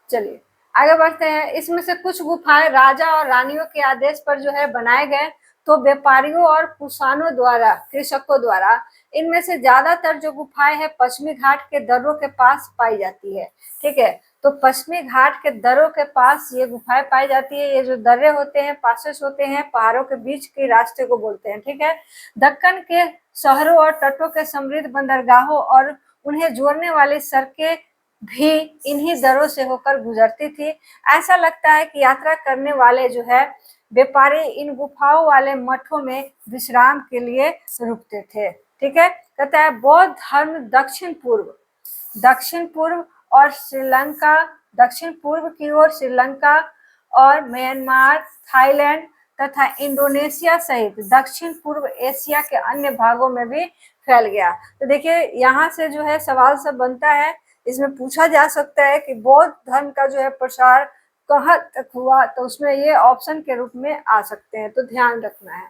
चलिए आगे बढ़ते हैं। इसमें से कुछ गुफाएं राजा और रानियों के आदेश पर जो है बनाए गए, तो व्यापारियों और कुषाणों द्वारा, कृषकों द्वारा। इनमें से ज्यादातर जो गुफाएं हैं पश्चिमी घाट के दर्रों के पास पाई जाती है। ठीक है, तो पश्चिमी घाट के दर्रों के पास ये गुफाएं पाई जाती है। ये जो दर्रे होते हैं, पासेस होते हैं, पहाड़ों के बीच के रास्ते को बोलते हैं। ठीक है, दक्कन के शहरों और तटों के समृद्ध बंदरगाहों और उन्हें जोड़ने वाली सड़कें भी इन्हीं दरों से होकर गुजरती थी। ऐसा लगता है कि यात्रा करने वाले जो है व्यापारी इन गुफाओं वाले मठों में विश्राम के लिए रुकते थे। ठीक है, कहता है बौद्ध धर्म दक्षिण पूर्व और श्रीलंका, दक्षिण पूर्व की ओर श्रीलंका और म्यांमार, थाईलैंड तथा इंडोनेशिया सहित दक्षिण पूर्व एशिया के अन्य भागों में भी फैल गया। तो देखिए यहाँ से जो है सवाल सब बनता है, इसमें पूछा जा सकता है कि बौद्ध धर्म का जो है प्रसार कहाँ तक हुआ, तो उसमें ये ऑप्शन के रूप में आ सकते हैं, तो ध्यान रखना है।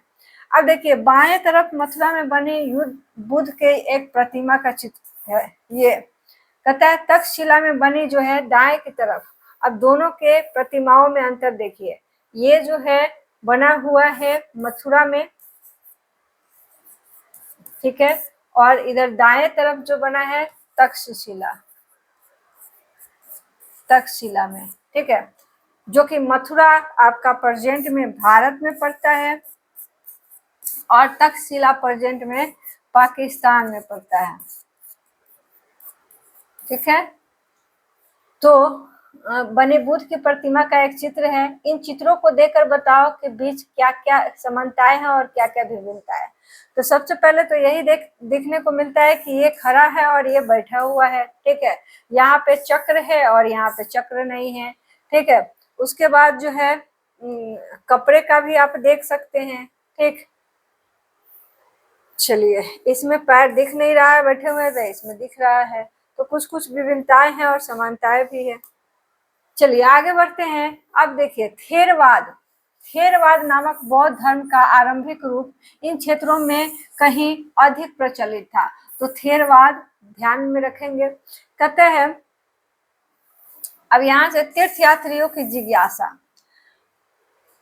अब देखिए बाएं तरफ मथुरा में बनी युद्ध बुद्ध के एक प्रतिमा का चित्र है। ये कहता है तक्षशिला में बनी जो है दाएं की तरफ। अब दोनों के प्रतिमाओं में अंतर देखिए, ये जो है बना हुआ है मथुरा में, ठीक है, और इधर दाएं तरफ जो बना है तक्षशिला में। ठीक है, जो कि मथुरा आपका प्रेजेंट में भारत में पड़ता है और तक्षशिला प्रेजेंट में पाकिस्तान में पड़ता है। ठीक है, तो बने बुद्ध की प्रतिमा का एक चित्र है। इन चित्रों को देखकर बताओ कि बीच क्या क्या समानताएं हैं और क्या क्या भिन्नताएं हैं। तो सबसे पहले तो यही देखने को मिलता है कि ये खड़ा है और ये बैठा हुआ है। ठीक है, यहाँ पे चक्र है और यहाँ पे चक्र नहीं है। ठीक है, उसके बाद जो है कपड़े का भी आप देख सकते हैं। ठीक, चलिए इसमें पैर दिख नहीं रहा है बैठे हुए, तो इसमें दिख रहा है। तो कुछ कुछ विभिन्नताएं हैं और समानताएं भी है। चलिए आगे बढ़ते हैं। अब देखिए थेरवाद नामक बौद्ध धर्म का आरंभिक रूप इन क्षेत्रों में कहीं अधिक प्रचलित था। तो थेरवाद ध्यान में रखेंगे। कहते हैं अब यहाँ से तीर्थयात्रियों की जिज्ञासा।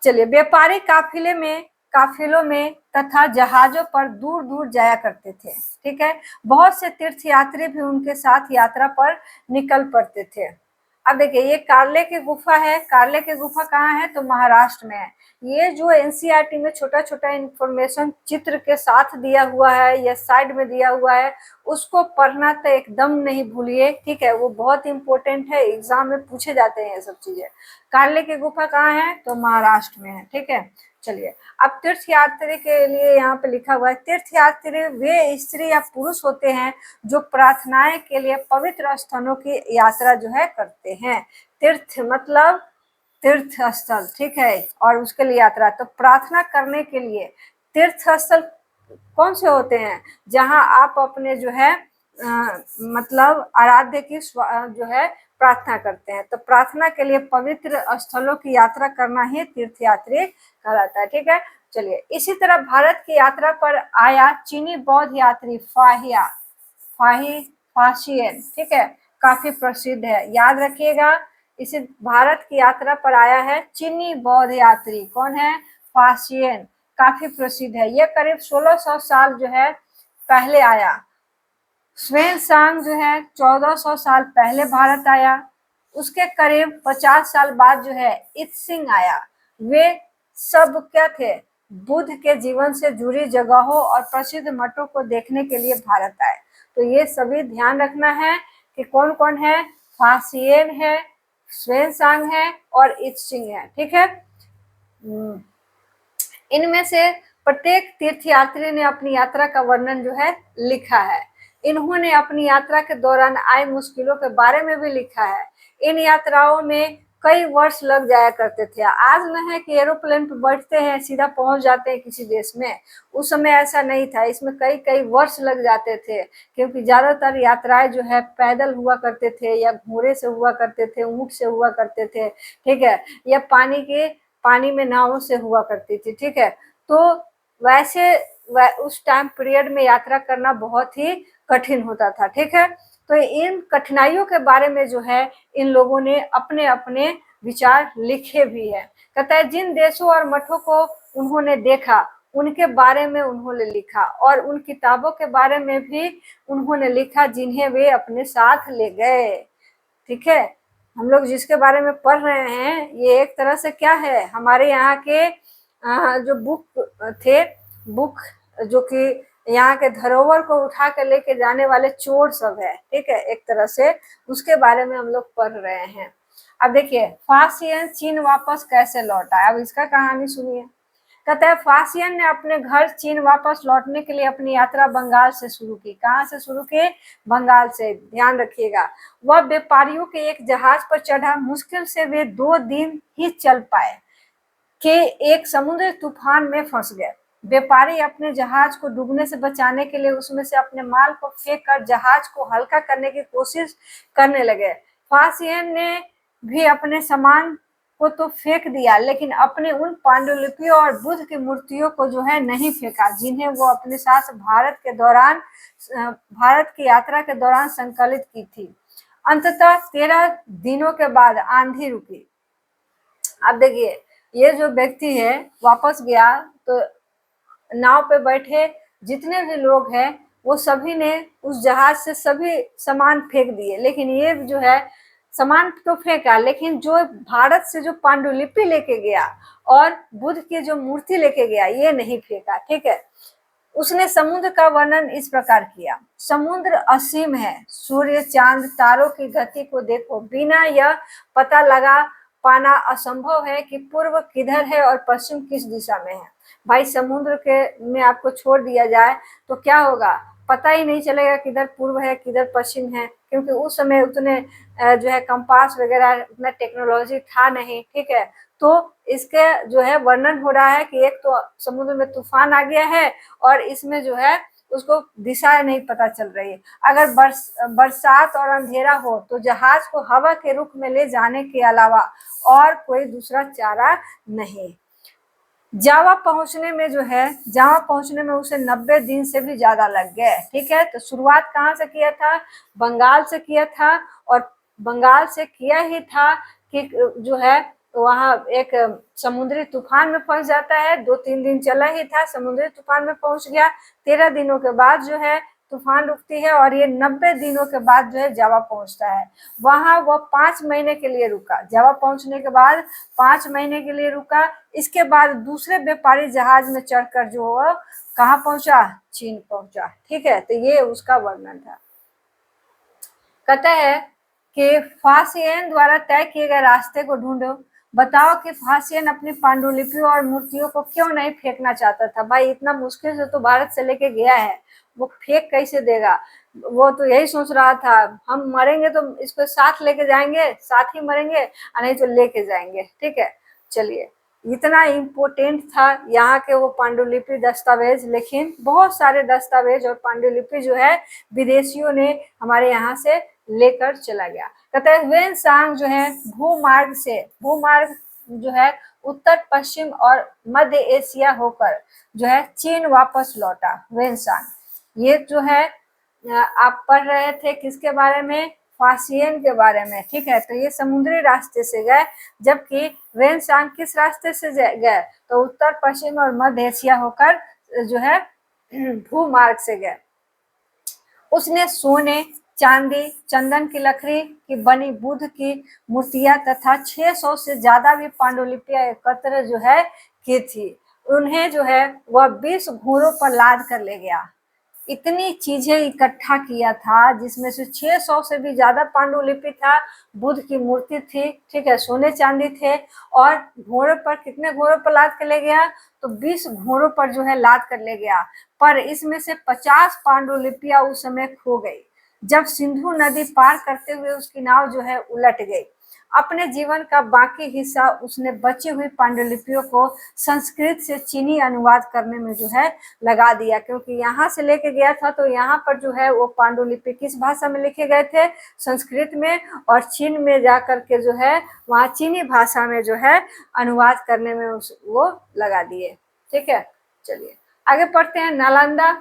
चलिए व्यापारी काफिले में काफिलों में तथा जहाजों पर दूर दूर जाया करते थे। ठीक है, बहुत से तीर्थयात्री भी उनके साथ यात्रा पर निकल पड़ते थे। अब देखिए, ये कार्ले की गुफा है। कार्ले की गुफा कहाँ है? तो महाराष्ट्र में है। ये जो एनसीईआरटी में छोटा छोटा इंफॉर्मेशन चित्र के साथ दिया हुआ है या साइड में दिया हुआ है, उसको पढ़ना तो एकदम नहीं भूलिए। ठीक है, वो बहुत इंपॉर्टेंट है, एग्जाम में पूछे जाते हैं ये सब चीजें। कार्ले की गुफा कहाँ है? तो महाराष्ट्र में है। ठीक है, चलिए अब तीर्थयात्री के लिए यहाँ पे लिखा हुआ है, तीर्थयात्री वे स्त्री या पुरुष होते हैं जो प्रार्थनाएं के लिए पवित्र स्थानों की यात्रा जो है करते हैं। तीर्थ मतलब तीर्थ स्थल, ठीक है, और उसके लिए यात्रा। तो प्रार्थना करने के लिए तीर्थ स्थल कौन से होते हैं? जहां आप अपने जो है मतलब आराध्य की जो है प्रार्थना करते हैं। तो प्रार्थना के लिए पवित्र स्थलों की यात्रा करना ही तीर्थयात्री कहलाता है। ठीक है, चलिए इसी तरह भारत की यात्रा पर आया चीनी बौद्ध यात्री फाहियान, ठीक है, काफी प्रसिद्ध है, याद रखिएगा। इसी भारत की यात्रा पर आया है चीनी बौद्ध यात्री, कौन है? फाहियान, काफी प्रसिद्ध है। ये करीब 1600 साल जो है पहले आया। ह्वेन-त्सांग जो है 1400 साल पहले भारत आया। उसके करीब 50 साल बाद जो है इत-सिंह आया। वे सब क्या थे? बुद्ध के जीवन से जुड़ी जगहों और प्रसिद्ध मठों को देखने के लिए भारत आए। तो ये सभी ध्यान रखना है कि कौन कौन है? फाहियान है, ह्वेन-त्सांग है और इत-सिंह है। ठीक है, इनमें से प्रत्येक तीर्थयात्री ने अपनी यात्रा का वर्णन जो है लिखा है। इन्होंने अपनी यात्रा के दौरान आई मुश्किलों के बारे में भी लिखा है। इन यात्राओं में कई वर्ष लग जाया करते थे। आज न है कि एरोप्लेन पे बैठते हैं सीधा पहुंच जाते हैं किसी देश में, उस समय ऐसा नहीं था। इसमें कई कई वर्ष लग जाते थे, क्योंकि ज्यादातर यात्राएं जो है पैदल हुआ करते थे या घोड़े से हुआ करते थे, ऊंट से हुआ करते थे। ठीक है, या पानी में नावों से हुआ करती थी। ठीक है, तो वैसे उस टाइम पीरियड में यात्रा करना बहुत ही कठिन होता था। ठीक है, तो इन कठिनाइयों के बारे में जो है इन लोगों ने अपने अपने विचार लिखे भी है। कहता है जिन देशों और मठों को उन्होंने देखा उनके बारे में उन्होंने लिखा, और उन किताबों के बारे में भी उन्होंने लिखा जिन्हें वे अपने साथ ले गए। ठीक है, हम लोग जिसके बारे में पढ़ रहे हैं ये एक तरह से क्या है? हमारे यहाँ के जो बुक जो कि यहाँ के धरोहर को उठा कर लेके जाने वाले चोर सब है। ठीक है, एक तरह से उसके बारे में हम लोग पढ़ रहे हैं। अब देखिए, फाहियान चीन वापस कैसे लौटा? अब इसका कहानी सुनिए। कहता है फाहियान ने अपने घर चीन वापस लौटने के लिए अपनी यात्रा बंगाल से शुरू की। कहाँ से शुरू की? बंगाल से, ध्यान रखिएगा। वह व्यापारियों के एक जहाज पर चढ़ा। मुश्किल से वे 2 दिन ही चल पाए कि एक समुद्री तूफान में फंस गए। व्यापारी अपने जहाज को डूबने से बचाने के लिए उसमें से अपने माल को फेंक कर जहाज को हल्का करने की कोशिश करने लगे। फाहियान ने भी अपने सामान को तो फेंक दिया, लेकिन अपने उन पांडुलिपियों और बुद्ध की मूर्तियों को जो है नहीं फेंका, जिन्हें वो अपने साथ भारत की यात्रा के दौरान संकलित की थी। अंततः 13 दिनों के बाद आंधी रुकी। अब देखिए, ये जो व्यक्ति है वापस गया तो नाव पे बैठे जितने भी लोग हैं वो सभी ने उस जहाज से सभी सामान फेंक दिए, लेकिन ये जो है सामान तो फेंका, लेकिन जो भारत से जो पांडुलिपि लेके गया और बुद्ध की जो मूर्ति लेके गया ये नहीं फेंका। ठीक है, उसने समुद्र का वर्णन इस प्रकार किया। समुद्र असीम है, सूर्य चांद तारों की गति को देखो, बिना यह पता लगा पाना असंभव है कि पूर्व किधर है और पश्चिम किस दिशा में है। भाई समुद्र के में आपको छोड़ दिया जाए तो क्या होगा? पता ही नहीं चलेगा किधर पूर्व है किधर पश्चिम है, क्योंकि उस समय उतने जो है कंपास वगैरह उतना टेक्नोलॉजी था नहीं। ठीक है, तो इसके जो है वर्णन हो रहा है कि एक तो समुद्र में तूफान आ गया है और इसमें जो है उसको दिशा नहीं पता चल रही है। अगर बरसात और अंधेरा हो तो जहाज को हवा के रुख में ले जाने के अलावा और कोई दूसरा चारा नहीं। जावा पहुंचने में उसे 90 दिन से भी ज्यादा लग गए। ठीक है, तो शुरुआत कहाँ से किया था? बंगाल से किया था, और बंगाल से किया ही था कि जो है तो वहां एक समुद्री तूफान में फंस जाता है। 2-3 दिन चला ही था, समुद्री तूफान में पहुंच गया। 13 दिनों के बाद जो है तूफान रुकती है और ये 90 दिनों के बाद जो है जावा पहुंचता है। वहां वो 5 महीने के लिए रुका। जावा पहुंचने के बाद 5 महीने के लिए रुका। इसके बाद दूसरे व्यापारी जहाज में चढ़कर जो है कहाँ पहुंचा? चीन पहुंचा। ठीक है, तो ये उसका वर्णन था। कहता है कि फासियन द्वारा तय किए गए रास्ते को ढूंढो। बताओ कि फासियन अपनी पांडुलिपियों और मूर्तियों को क्यों नहीं फेंकना चाहता था। भाई इतना मुश्किल से तो भारत से लेके गया है, वो फेंक कैसे देगा? वो तो यही सोच रहा था, हम मरेंगे तो इसको साथ लेके जाएंगे, साथ ही मरेंगे, और नहीं तो लेके जाएंगे। ठीक है, चलिए, इतना इम्पोर्टेंट था यहाँ के वो पांडुलिपि दस्तावेज। लेकिन बहुत सारे दस्तावेज और पांडुलिपि जो है विदेशियों ने हमारे यहाँ से लेकर चला गया। कहते हैं ह्वेनसांग जो है भूमार्ग जो है उत्तर पश्चिम और मध्य एशिया होकर जो है चीन वापस लौटा। ह्वेनसांग ये जो है आप पढ़ रहे थे किसके बारे में? फासियन के बारे में। ठीक है, तो ये समुद्री रास्ते से गए, जबकि ह्वेनसांग किस रास्ते से गए? तो उत्तर पश्चिम और मध्य एशिया होकर जो है भूमार्ग से गए। उसने सोने, चांदी, चंदन की लकड़ी की बनी बुद्ध की मूर्तियां तथा 600 से ज्यादा भी पांडुलिपियां एकत्र जो है की थी। उन्हें जो है वह 20 घोड़ों पर लाद कर ले गया। इतनी चीजें इकट्ठा किया था, जिसमें से 600 से भी ज्यादा पांडुलिपि था, बुद्ध की मूर्ति थी, ठीक है, सोने चांदी थे, और घोड़े पर कितने घोड़ों पर लाद कर ले गया? तो 20 घोड़ों पर जो है लाद कर ले गया। पर इसमें से 50 पांडुलिपियां उस समय खो गई जब सिंधु नदी पार करते हुए उसकी नाव जो है उलट गई। अपने जीवन का बाकी हिस्सा उसने बची हुई पांडुलिपियों को संस्कृत से चीनी अनुवाद करने में जो है लगा दिया, क्योंकि यहाँ से लेके गया था तो यहाँ पर जो है वो पांडुलिपि किस भाषा में लिखे गए थे? संस्कृत में। और चीन में जा करके जो है वहाँ चीनी भाषा में जो है अनुवाद करने में वो लगा दिए। ठीक है, चलिए आगे पढ़ते हैं। नालंदा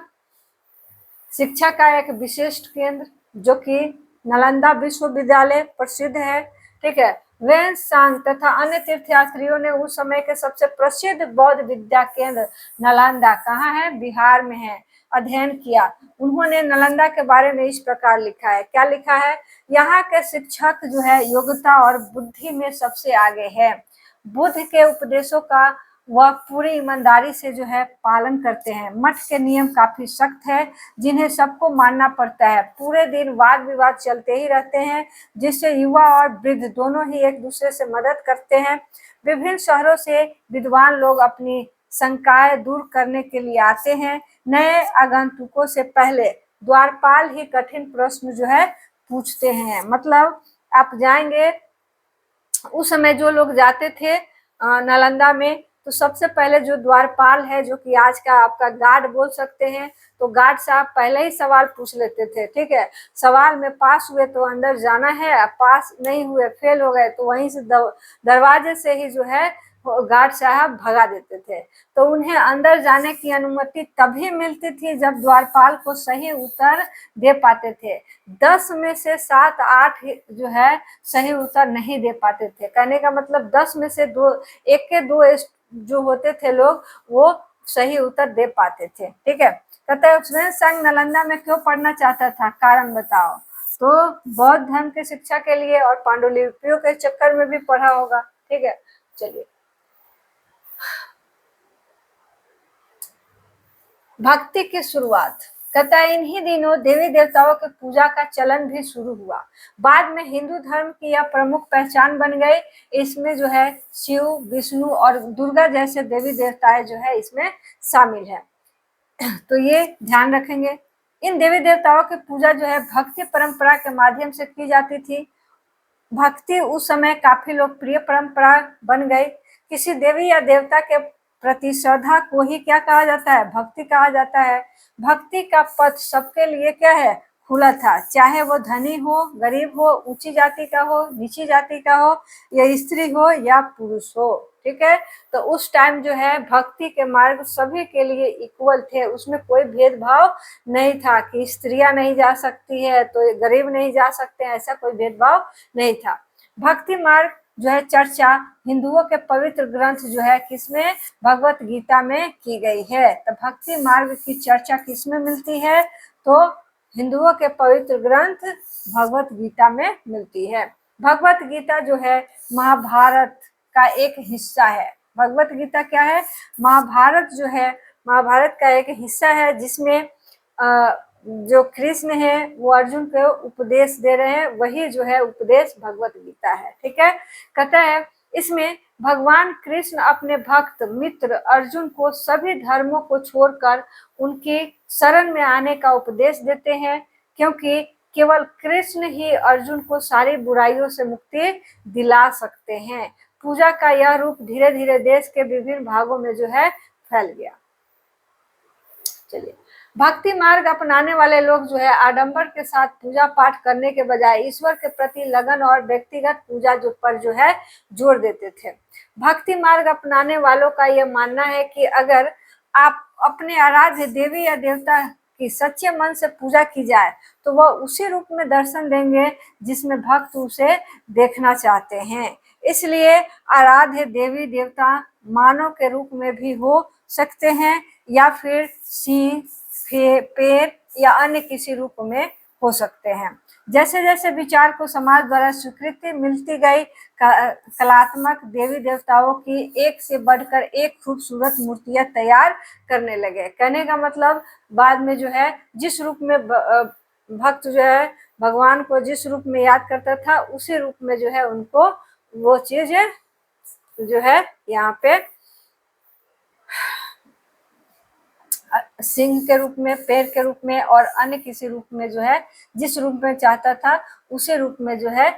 शिक्षा का एक विशिष्ट केंद्र, जो कि नालंदा विश्वविद्यालय प्रसिद्ध है। ठीक है, ह्वेनसांग तथा अन्य तीर्थयात्रियों ने उस समय के सबसे प्रसिद्ध बौद्ध विद्या केंद्र नालंदा, कहाँ है? बिहार में है, अध्ययन किया। उन्होंने नालंदा के बारे में इस प्रकार लिखा है। क्या लिखा है? यहाँ के शिक्षक जो है योग्यता और बुद्धि में सबसे आगे है। बुद्ध के उपदेशों का वह पूरी ईमानदारी से जो है पालन करते हैं। मठ के नियम काफी सख्त है, जिन्हें सबको मानना पड़ता है। पूरे दिन वाद विवाद चलते ही रहते हैं, जिससे युवा और वृद्ध दोनों ही एक दूसरे से मदद करते हैं। विभिन्न शहरों से विद्वान लोग अपनी शंकाएं दूर करने के लिए आते हैं। नए आगंतुकों से पहले द्वारपाल ही कठिन प्रश्न जो है पूछते हैं। मतलब आप जाएंगे, उस समय जो लोग जाते थे नालंदा में, तो सबसे पहले जो द्वारपाल है, जो कि आज का आपका गार्ड बोल सकते हैं, तो गार्ड साहब पहले ही सवाल पूछ लेते थे। ठीक है, सवाल में पास हुए तो अंदर जाना है, पास नहीं हुए, फेल हो गए, तो वहीं से दरवाजे से ही जो है गार्ड साहब भगा देते थे। तो उन्हें अंदर जाने की अनुमति तभी मिलती थी जब द्वारपाल को सही उत्तर दे पाते थे। 10 में से 7-8 जो है सही उत्तर नहीं दे पाते थे। कहने का मतलब 10 में से 1 के 2 जो होते थे लोग, वो सही उत्तर दे पाते थे। ठीक है, कहते हैं ह्वेनसांग नालंदा में क्यों पढ़ना चाहता था? कारण बताओ। तो बौद्ध धर्म की शिक्षा के लिए और पांडुलिपियों के चक्कर में भी पढ़ा होगा। ठीक है, चलिए भक्ति की शुरुआत। कहता है इन्हीं दिनों देवी देवताओं की पूजा का चलन भी शुरू हुआ। बाद में हिंदू धर्म की यह प्रमुख पहचान बन गई। इसमें जो है शिव, विष्णु और दुर्गा जैसे देवी देवताएं जो है इसमें शामिल है। तो ये ध्यान रखेंगे। इन देवी देवताओं की पूजा जो है भक्ति परंपरा के माध्यम से की जाती थी। भक्ति उस समय काफी लोकप्रिय परंपरा बन गई। किसी देवी या देवता के प्रति श्रद्धा को ही क्या कहा जाता है? भक्ति कहा जाता है। भक्ति का पथ सबके लिए क्या है? खुला था, चाहे वो धनी हो, गरीब हो, ऊंची जाति का हो, नीची जाति का हो, या स्त्री हो या पुरुष हो। ठीक है, तो उस टाइम जो है भक्ति के मार्ग सभी के लिए इक्वल थे, उसमें कोई भेदभाव नहीं था कि स्त्रियां नहीं जा सकती है तो गरीब नहीं जा सकते हैं, ऐसा कोई भेदभाव नहीं था। भक्ति मार्ग जो है चर्चा हिंदुओं के पवित्र ग्रंथ जो है किसमें, भगवत गीता में की गई है। तो भक्ति मार्ग की चर्चा किसमें मिलती है, तो हिंदुओं के पवित्र ग्रंथ भगवत गीता में मिलती है। भगवत गीता जो है महाभारत का एक हिस्सा है। भगवत गीता क्या है, महाभारत जो है महाभारत का एक हिस्सा है, जिसमें जो कृष्ण है वो अर्जुन को उपदेश दे रहे हैं, वही जो है उपदेश भगवत गीता है। ठीक है, कहता है इसमें भगवान कृष्ण अपने भक्त मित्र अर्जुन को सभी धर्मों को छोड़कर उनकी शरण में आने का उपदेश देते हैं, क्योंकि केवल कृष्ण ही अर्जुन को सारी बुराइयों से मुक्ति दिला सकते हैं। पूजा का यह रूप धीरे धीरे देश के विभिन्न भागों में जो है फैल गया। चलिए, भक्ति मार्ग अपनाने वाले लोग जो है आडंबर के साथ पूजा पाठ करने के बजाय ईश्वर के प्रति लगन और व्यक्तिगत पूजा पर जो है जोर देते थे। भक्ति मार्ग अपनाने वालों का यह मानना है कि अगर आप अपने आराध्य देवी या देवता की सच्चे मन से पूजा की जाए तो वह उसी रूप में दर्शन देंगे जिसमें भक्त उसे देखना चाहते हैं। इसलिए आराध्य देवी देवता मानव के रूप में भी हो सकते हैं या फिर सिंह, पेड़ या अन्य किसी रूप में हो सकते हैं। जैसे जैसे विचार को समाज द्वारा स्वीकृति मिलती गई, कलात्मक देवी देवताओं की एक से बढ़कर एक खूबसूरत मूर्तियां तैयार करने लगे। कहने का मतलब बाद में जो है जिस रूप में भक्त जो है भगवान को जिस रूप में याद करता था उसी रूप में जो है उनको वो चीज जो है यहाँ पे सिंह के रूप में, पेड़ के रूप में और अन्य किसी रूप में जो है जिस रूप में चाहता था उसी रूप में जो है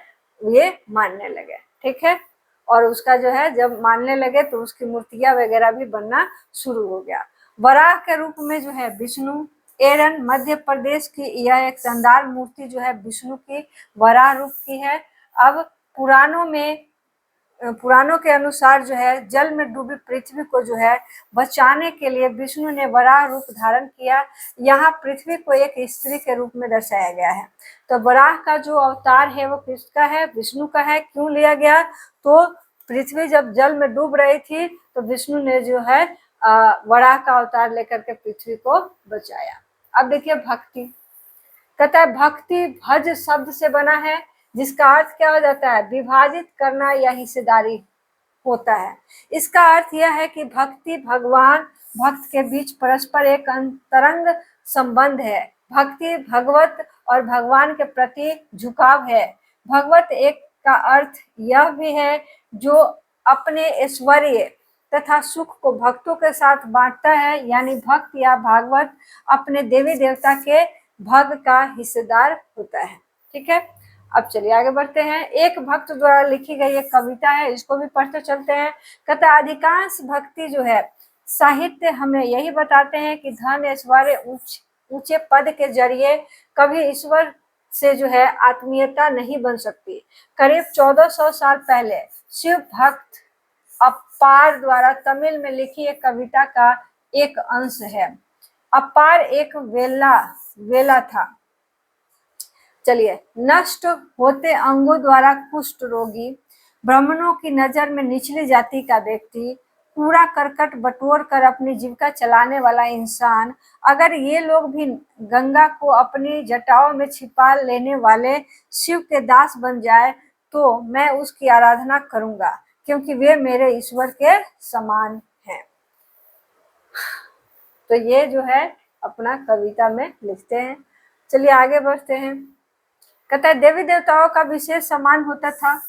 ये मानने लगे। ठीक है, और उसका जो है जब मानने लगे तो उसकी मूर्तियां वगैरह भी बनना शुरू हो गया। वराह के रूप में जो है विष्णु, एरन मध्य प्रदेश की यह एक शानदार मूर्ति जो है विष्णु की वराह रूप की है। अब पुराणों के अनुसार जो है जल में डूबी पृथ्वी को जो है बचाने के लिए विष्णु ने वराह रूप धारण किया। यहाँ पृथ्वी को एक स्त्री के रूप में दर्शाया गया है। तो वराह का जो अवतार है वो किसका है, विष्णु का है। क्यों लिया गया, तो पृथ्वी जब जल में डूब रही थी तो विष्णु ने जो है वराह का अवतार लेकर के पृथ्वी को बचाया। अब देखिए भक्ति, कहता है भक्ति भज शब्द से बना है, जिसका अर्थ क्या हो जाता है, विभाजित करना या हिस्सेदारी होता है। इसका अर्थ यह है कि भक्ति भगवान भक्त के बीच परस्पर एक अंतरंग संबंध है। भक्ति भगवत और भगवान के प्रति झुकाव है। भगवत एक का अर्थ यह भी है जो अपने ऐश्वर्य तथा सुख को भक्तों के साथ बांटता है, यानी भक्त या भागवत अपने देवी देवता के भाग का हिस्सेदार होता है। ठीक है, अब चलिए आगे बढ़ते हैं। एक भक्त द्वारा लिखी गई एक कविता है, इसको भी पढ़ते चलते हैं। कहता है अधिकांश भक्ति जो है साहित्य हमें यही बताते हैं कि धन ऐश्वर्य ऊंचे पद के जरिए कभी ईश्वर से जो है आत्मीयता नहीं बन सकती। करीब 1400 साल पहले शिव भक्त अप्पार द्वारा तमिल में लिखी एक कविता का एक अंश है। अप्पार एक वेला था। चलिए, नष्ट होते अंगों द्वारा कुष्ठ रोगी, ब्राह्मणों की नजर में निचली जाति का व्यक्ति, कूड़ा करकट बटोर कर अपनी जीविका चलाने वाला इंसान, अगर ये लोग भी गंगा को अपनी जटाओं में छिपा लेने वाले शिव के दास बन जाए तो मैं उसकी आराधना करूंगा, क्योंकि वे मेरे ईश्वर के समान हैं। तो ये जो है अपना कविता में लिखते हैं। चलिए आगे बढ़ते हैं। कहता है देवी देवताओं का विशेष सम्मान होता था,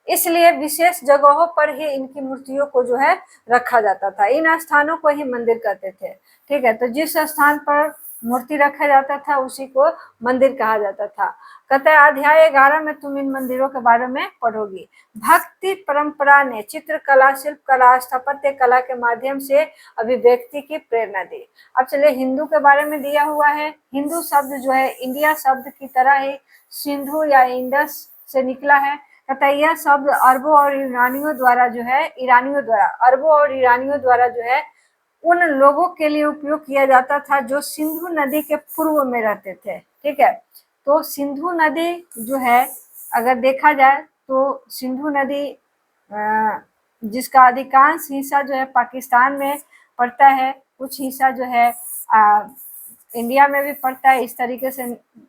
इसलिए विशेष जगहों पर ही इनकी मूर्तियों को जो है रखा जाता था। इन स्थानों को ही मंदिर कहते थे। ठीक है, तो जिस स्थान पर मूर्ति रखा जाता था उसी को मंदिर कहा जाता था। कहता है अध्याय 11 में तुम इन मंदिरों के बारे में पढ़ोगी। भक्ति परंपरा ने चित्रकला, शिल्प कला, स्थापत्य कला के माध्यम से अभिव्यक्ति की प्रेरणा दी। अब चलिए हिंदू के बारे में दिया हुआ है। हिंदू शब्द जो है इंडिया शब्द की तरह ही सिंधु या इंडस से निकला है। कहता है यह शब्द अरबों और ईरानियों द्वारा जो है उन लोगों के लिए उपयोग किया जाता था जो सिंधु नदी के पूर्व में रहते थे। ठीक है, तो सिंधु नदी जो है अगर देखा जाए तो सिंधु नदी जिसका अधिकांश हिस्सा जो है पाकिस्तान में पड़ता है, कुछ हिस्सा जो है इंडिया में भी पड़ता है, इस तरीके से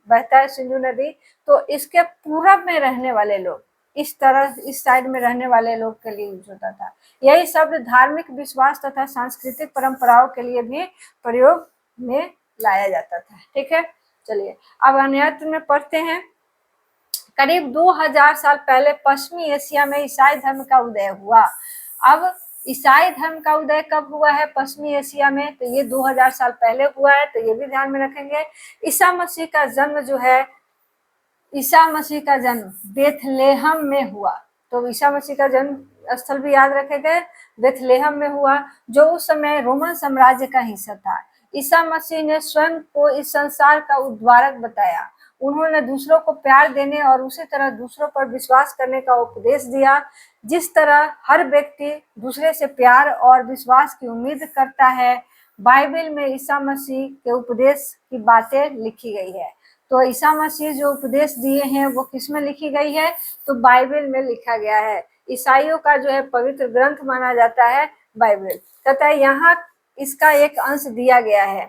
बहता है सिंधु नदी। तो इसके पूरब में रहने वाले लोग, इस तरह इस साइड में रहने वाले लोग के लिए यूज होता था। यही शब्द धार्मिक विश्वास तथा सांस्कृतिक परंपराओं के लिए भी प्रयोग में लाया जाता था। ठीक है, चलिए अब अन्यत्र में पढ़ते हैं। करीब 2000 साल पहले पश्चिमी एशिया में ईसाई धर्म का उदय हुआ। अब ईसाई धर्म का उदय कब हुआ है पश्चिमी एशिया में? तो ये 2000 साल पहले हुआ है, तो ये भी ध्यान में रखेंगे। ईसा मसीह का जन्म जो है, ईसा मसीह का जन्म बेथलेहम में हुआ। तो ईसा मसीह का जन्म स्थल भी याद रखेंगे, बेथलेहम में हुआ, जो उस समय रोमन साम्राज्य का हिस्सा था। ईसा मसीह ने स्वयं को इस संसार का उद्धारक बताया। उन्होंने दूसरों को प्यार देने और उसी तरह दूसरों पर विश्वास करने का उपदेश दिया। जिस तरह हर व्यक्ति दूसरे से प्यार और विश्वास की उम्मीद करता है, बाइबल में ईसा मसीह के उपदेश की बातें लिखी गई है। तो ईसा मसीह जो उपदेश दिए हैं वो किस में लिखी गई है? तो बाइबल में लिखा गया है। ईसाइयों का जो है पवित्र ग्रंथ माना जाता है बाइबल। कहता है यहाँ इसका एक अंश दिया गया है,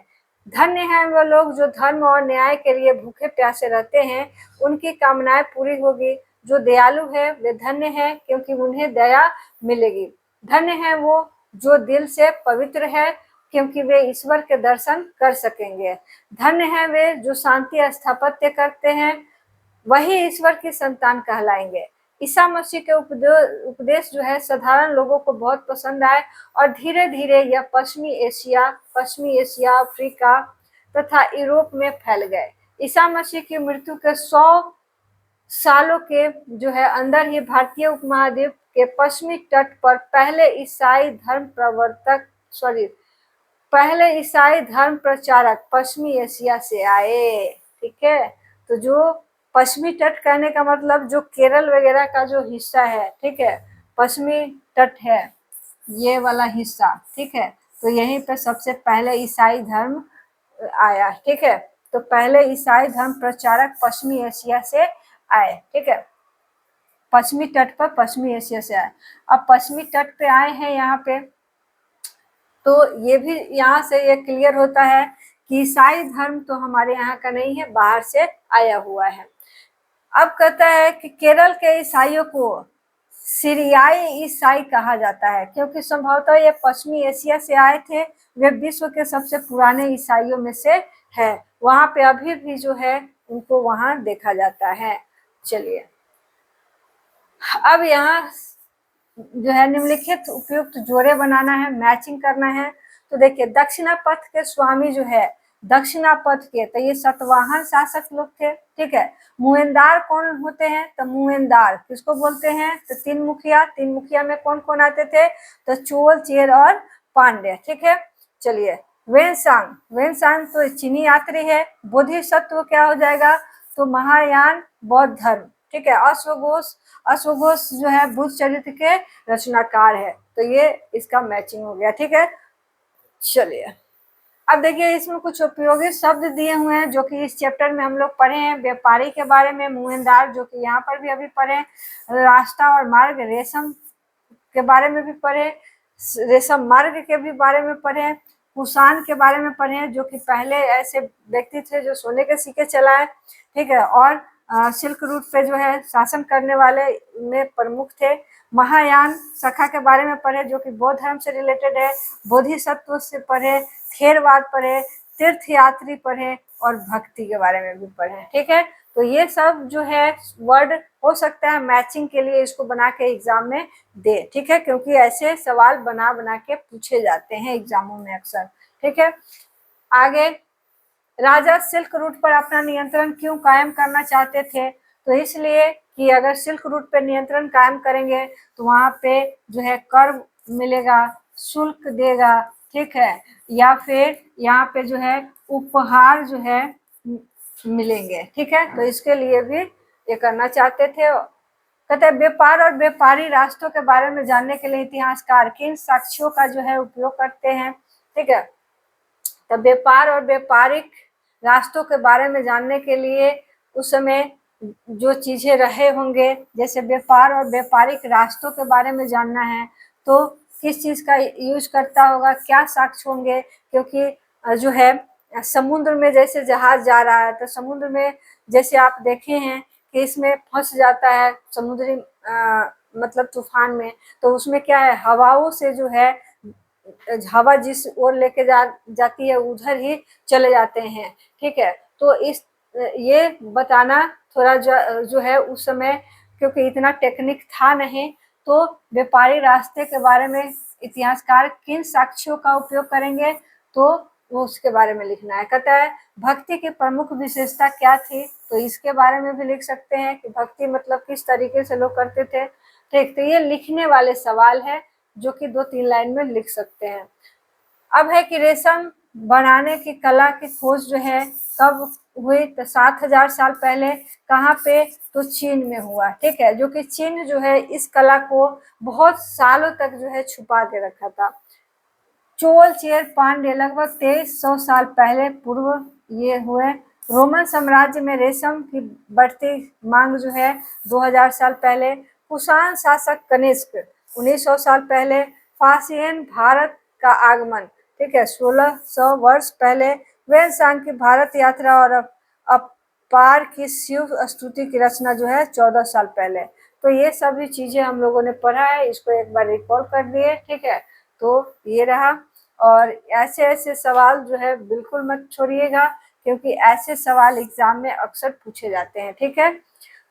धन्य हैं वो लोग जो धर्म और न्याय के लिए भूखे प्यासे रहते हैं, उनकी कामनाएं पूरी होगी। जो दयालु है वे धन्य हैं, क्योंकि उन्हें दया मिलेगी। धन्य हैं वो जो दिल से पवित्र है, क्योंकि वे ईश्वर के दर्शन कर सकेंगे। धन्य हैं वे जो शांति स्थापत्य करते हैं, वही ईश्वर की संतान कहलाएंगे। ईसा मसीह के उपदेश जो है साधारण लोगों को बहुत पसंद आए और धीरे धीरे यह पश्चिमी एशिया, अफ्रीका तथा यूरोप में फैल गए। ईसा मसीह की मृत्यु के 100 सालों के जो है अंदर ही भारतीय उपमहाद्वीप के पश्चिमी तट पर पहले ईसाई धर्म प्रचारक पश्चिमी एशिया से आए। ठीक है, तो जो पश्चिमी तट कहने का मतलब जो केरल वगैरह का जो हिस्सा है, ठीक है, पश्चिमी तट है ये वाला हिस्सा। ठीक है, तो यहीं पे सबसे पहले ईसाई धर्म आया। ठीक है, तो पहले ईसाई धर्म प्रचारक पश्चिमी एशिया से आए। ठीक है, पश्चिमी तट पर पश्चिमी एशिया से आए। अब पश्चिमी तट पे आए हैं यहाँ पे, तो ये भी यहाँ से ये क्लियर होता है कि ईसाई धर्म तो हमारे यहाँ का नहीं है, बाहर से आया हुआ है। अब कहता है कि केरल के ईसाइयों को सीरियाई ईसाई कहा जाता है, क्योंकि संभवतः ये पश्चिमी एशिया से आए थे। वे विश्व के सबसे पुराने ईसाइयों में से है। वहां पे अभी भी जो है उनको वहां देखा जाता है। चलिए अब यहाँ जो है निम्नलिखित उपयुक्त जोड़े बनाना है, मैचिंग करना है। तो देखिए दक्षिणापथ के स्वामी जो है, दक्षिणापथ के, तो ये सातवाहन शासक लोग थे। ठीक है, मुएंदार कौन होते हैं? तो मुएंदार किसको बोलते हैं? तो तीन मुखिया में कौन कौन आते थे? तो चोल, चेर और पांड्य। ठीक है, चलिए वेनसांग तो चीनी यात्री है। बोधिसत्व क्या हो जाएगा? तो महायान बौद्ध धर्म। ठीक है, अश्वघोष जो है बुद्ध चरित्र के रचनाकार है। तो ये इसका मैचिंग हो गया। ठीक है, चलिए अब देखिए इसमें कुछ उपयोगी शब्द दिए हुए हैं जो कि इस चैप्टर में हम लोग पढ़े हैं। व्यापारी के बारे में मुएंदार, जो कि यहाँ पर भी अभी पढ़े। रास्ता और मार्ग, रेशम के बारे में भी पढ़े, रेशम मार्ग के भी बारे में पढ़े। कुषाण के बारे में पढ़े, जो कि पहले ऐसे व्यक्ति थे जो सोने के सिक्के चलाए। ठीक है, और सिल्क रूट पे जो है शासन करने वाले में प्रमुख थे। महायान शाखा के बारे में पढ़े, जो कि बौद्ध धर्म से रिलेटेड है। बोधिसत्व से पढ़े, थेरवाद पढ़े, तीर्थ यात्री पढ़े और भक्ति के बारे में भी पढ़े। ठीक है, तो ये सब जो है वर्ड हो सकता है मैचिंग के लिए इसको बना के एग्जाम में दे। ठीक है, क्योंकि ऐसे सवाल बना बना के पूछे जाते हैं एग्जामों में अक्सर। ठीक है, आगे राजा सिल्क रूट पर अपना नियंत्रण क्यों कायम करना चाहते थे? तो इसलिए कि अगर सिल्क रूट पर नियंत्रण कायम करेंगे तो वहां पे जो है कर मिलेगा, शुल्क देगा। ठीक है, या फिर यहाँ पे जो है उपहार जो है मिलेंगे। ठीक है, तो इसके लिए भी ये करना चाहते थे। कहते हैं व्यापार और व्यापारी रास्तों के बारे में जानने के लिए इतिहासकार किन साक्ष्यों का जो है उपयोग करते हैं? ठीक है, तो व्यापार और व्यापारिक रास्तों के बारे में जानने के लिए उस समय जो चीजें रहे होंगे, जैसे व्यापार और व्यापारिक रास्तों के बारे में जानना है तो किस चीज का यूज करता होगा, क्या साक्ष्य होंगे, क्योंकि जो है समुद्र में जैसे जहाज जा रहा है तो समुद्र में जैसे आप देखे हैं कि इसमें फंस जाता है समुद्री मतलब तूफान में, तो उसमें क्या है, हवाओं से जो है हवा जिस ओर लेके जाती है उधर ही चले जाते हैं। ठीक है, तो इस ये बताना थोड़ा जो है उस समय, क्योंकि इतना टेक्निक था नहीं, तो व्यापारी रास्ते के बारे में इतिहासकार किन साक्ष्यों का उपयोग करेंगे, तो वो उसके बारे में लिखना है। कहता है भक्ति की प्रमुख विशेषता क्या थी, तो इसके बारे में भी लिख सकते हैं कि भक्ति मतलब किस तरीके से लोग करते थे। ठीक, तो ये लिखने वाले सवाल है जो कि 2-3 लाइन में लिख सकते हैं। अब है कि रेशम बनाने की कला की खोज जो है कब हुई, तो 7,000 साल पहले। कहाँ पे, तो चीन में हुआ। ठीक है, जो कि चीन जो है इस कला को बहुत सालों तक जो है छुपा के रखा था। चोल चेर पांड्य लगभग 2300 साल पहले पूर्व ये हुए। रोमन साम्राज्य में रेशम की बढ़ती मांग जो है 2000 साल पहले। कुषाण शासक कनिष्क 1900 साल पहले। फासियन भारत का आगमन, ठीक है, 1600 वर्ष पहले। वेनसांग की भारत यात्रा और अपार की शिव स्तुति की रचना जो है 14 साल पहले। तो ये सभी चीजें हम लोगों ने पढ़ा है, इसको एक बार रिकॉल कर दिए। ठीक है, तो ये रहा। और ऐसे ऐसे सवाल जो है बिल्कुल मत छोड़िएगा, क्योंकि ऐसे सवाल एग्जाम में अक्सर पूछे जाते हैं। ठीक है,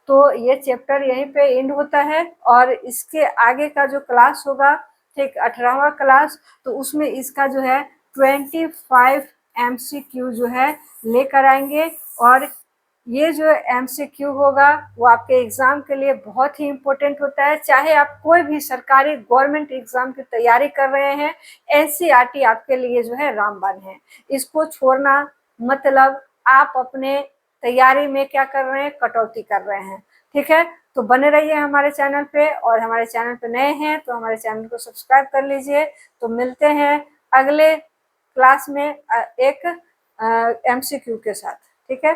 तो ये चैप्टर यहीं पे एंड होता है, और इसके आगे का जो क्लास होगा, ठीक, 18वां क्लास, तो उसमें इसका जो है 25 MCQ जो है लेकर आएंगे। और ये जो MCQ होगा वो आपके एग्जाम के लिए बहुत ही इम्पोर्टेंट होता है। चाहे आप कोई भी सरकारी गवर्नमेंट एग्जाम की तैयारी कर रहे हैं, NCERT आपके लिए जो है रामबाण है। इसको छोड़ना मतलब आप अपने तैयारी में क्या कर रहे हैं, कटौती कर रहे हैं। ठीक है, तो बने रहिए हमारे चैनल पे, और हमारे चैनल पे नए हैं तो हमारे चैनल को सब्सक्राइब कर लीजिए। तो मिलते हैं अगले क्लास में एक MCQ के साथ। ठीक है।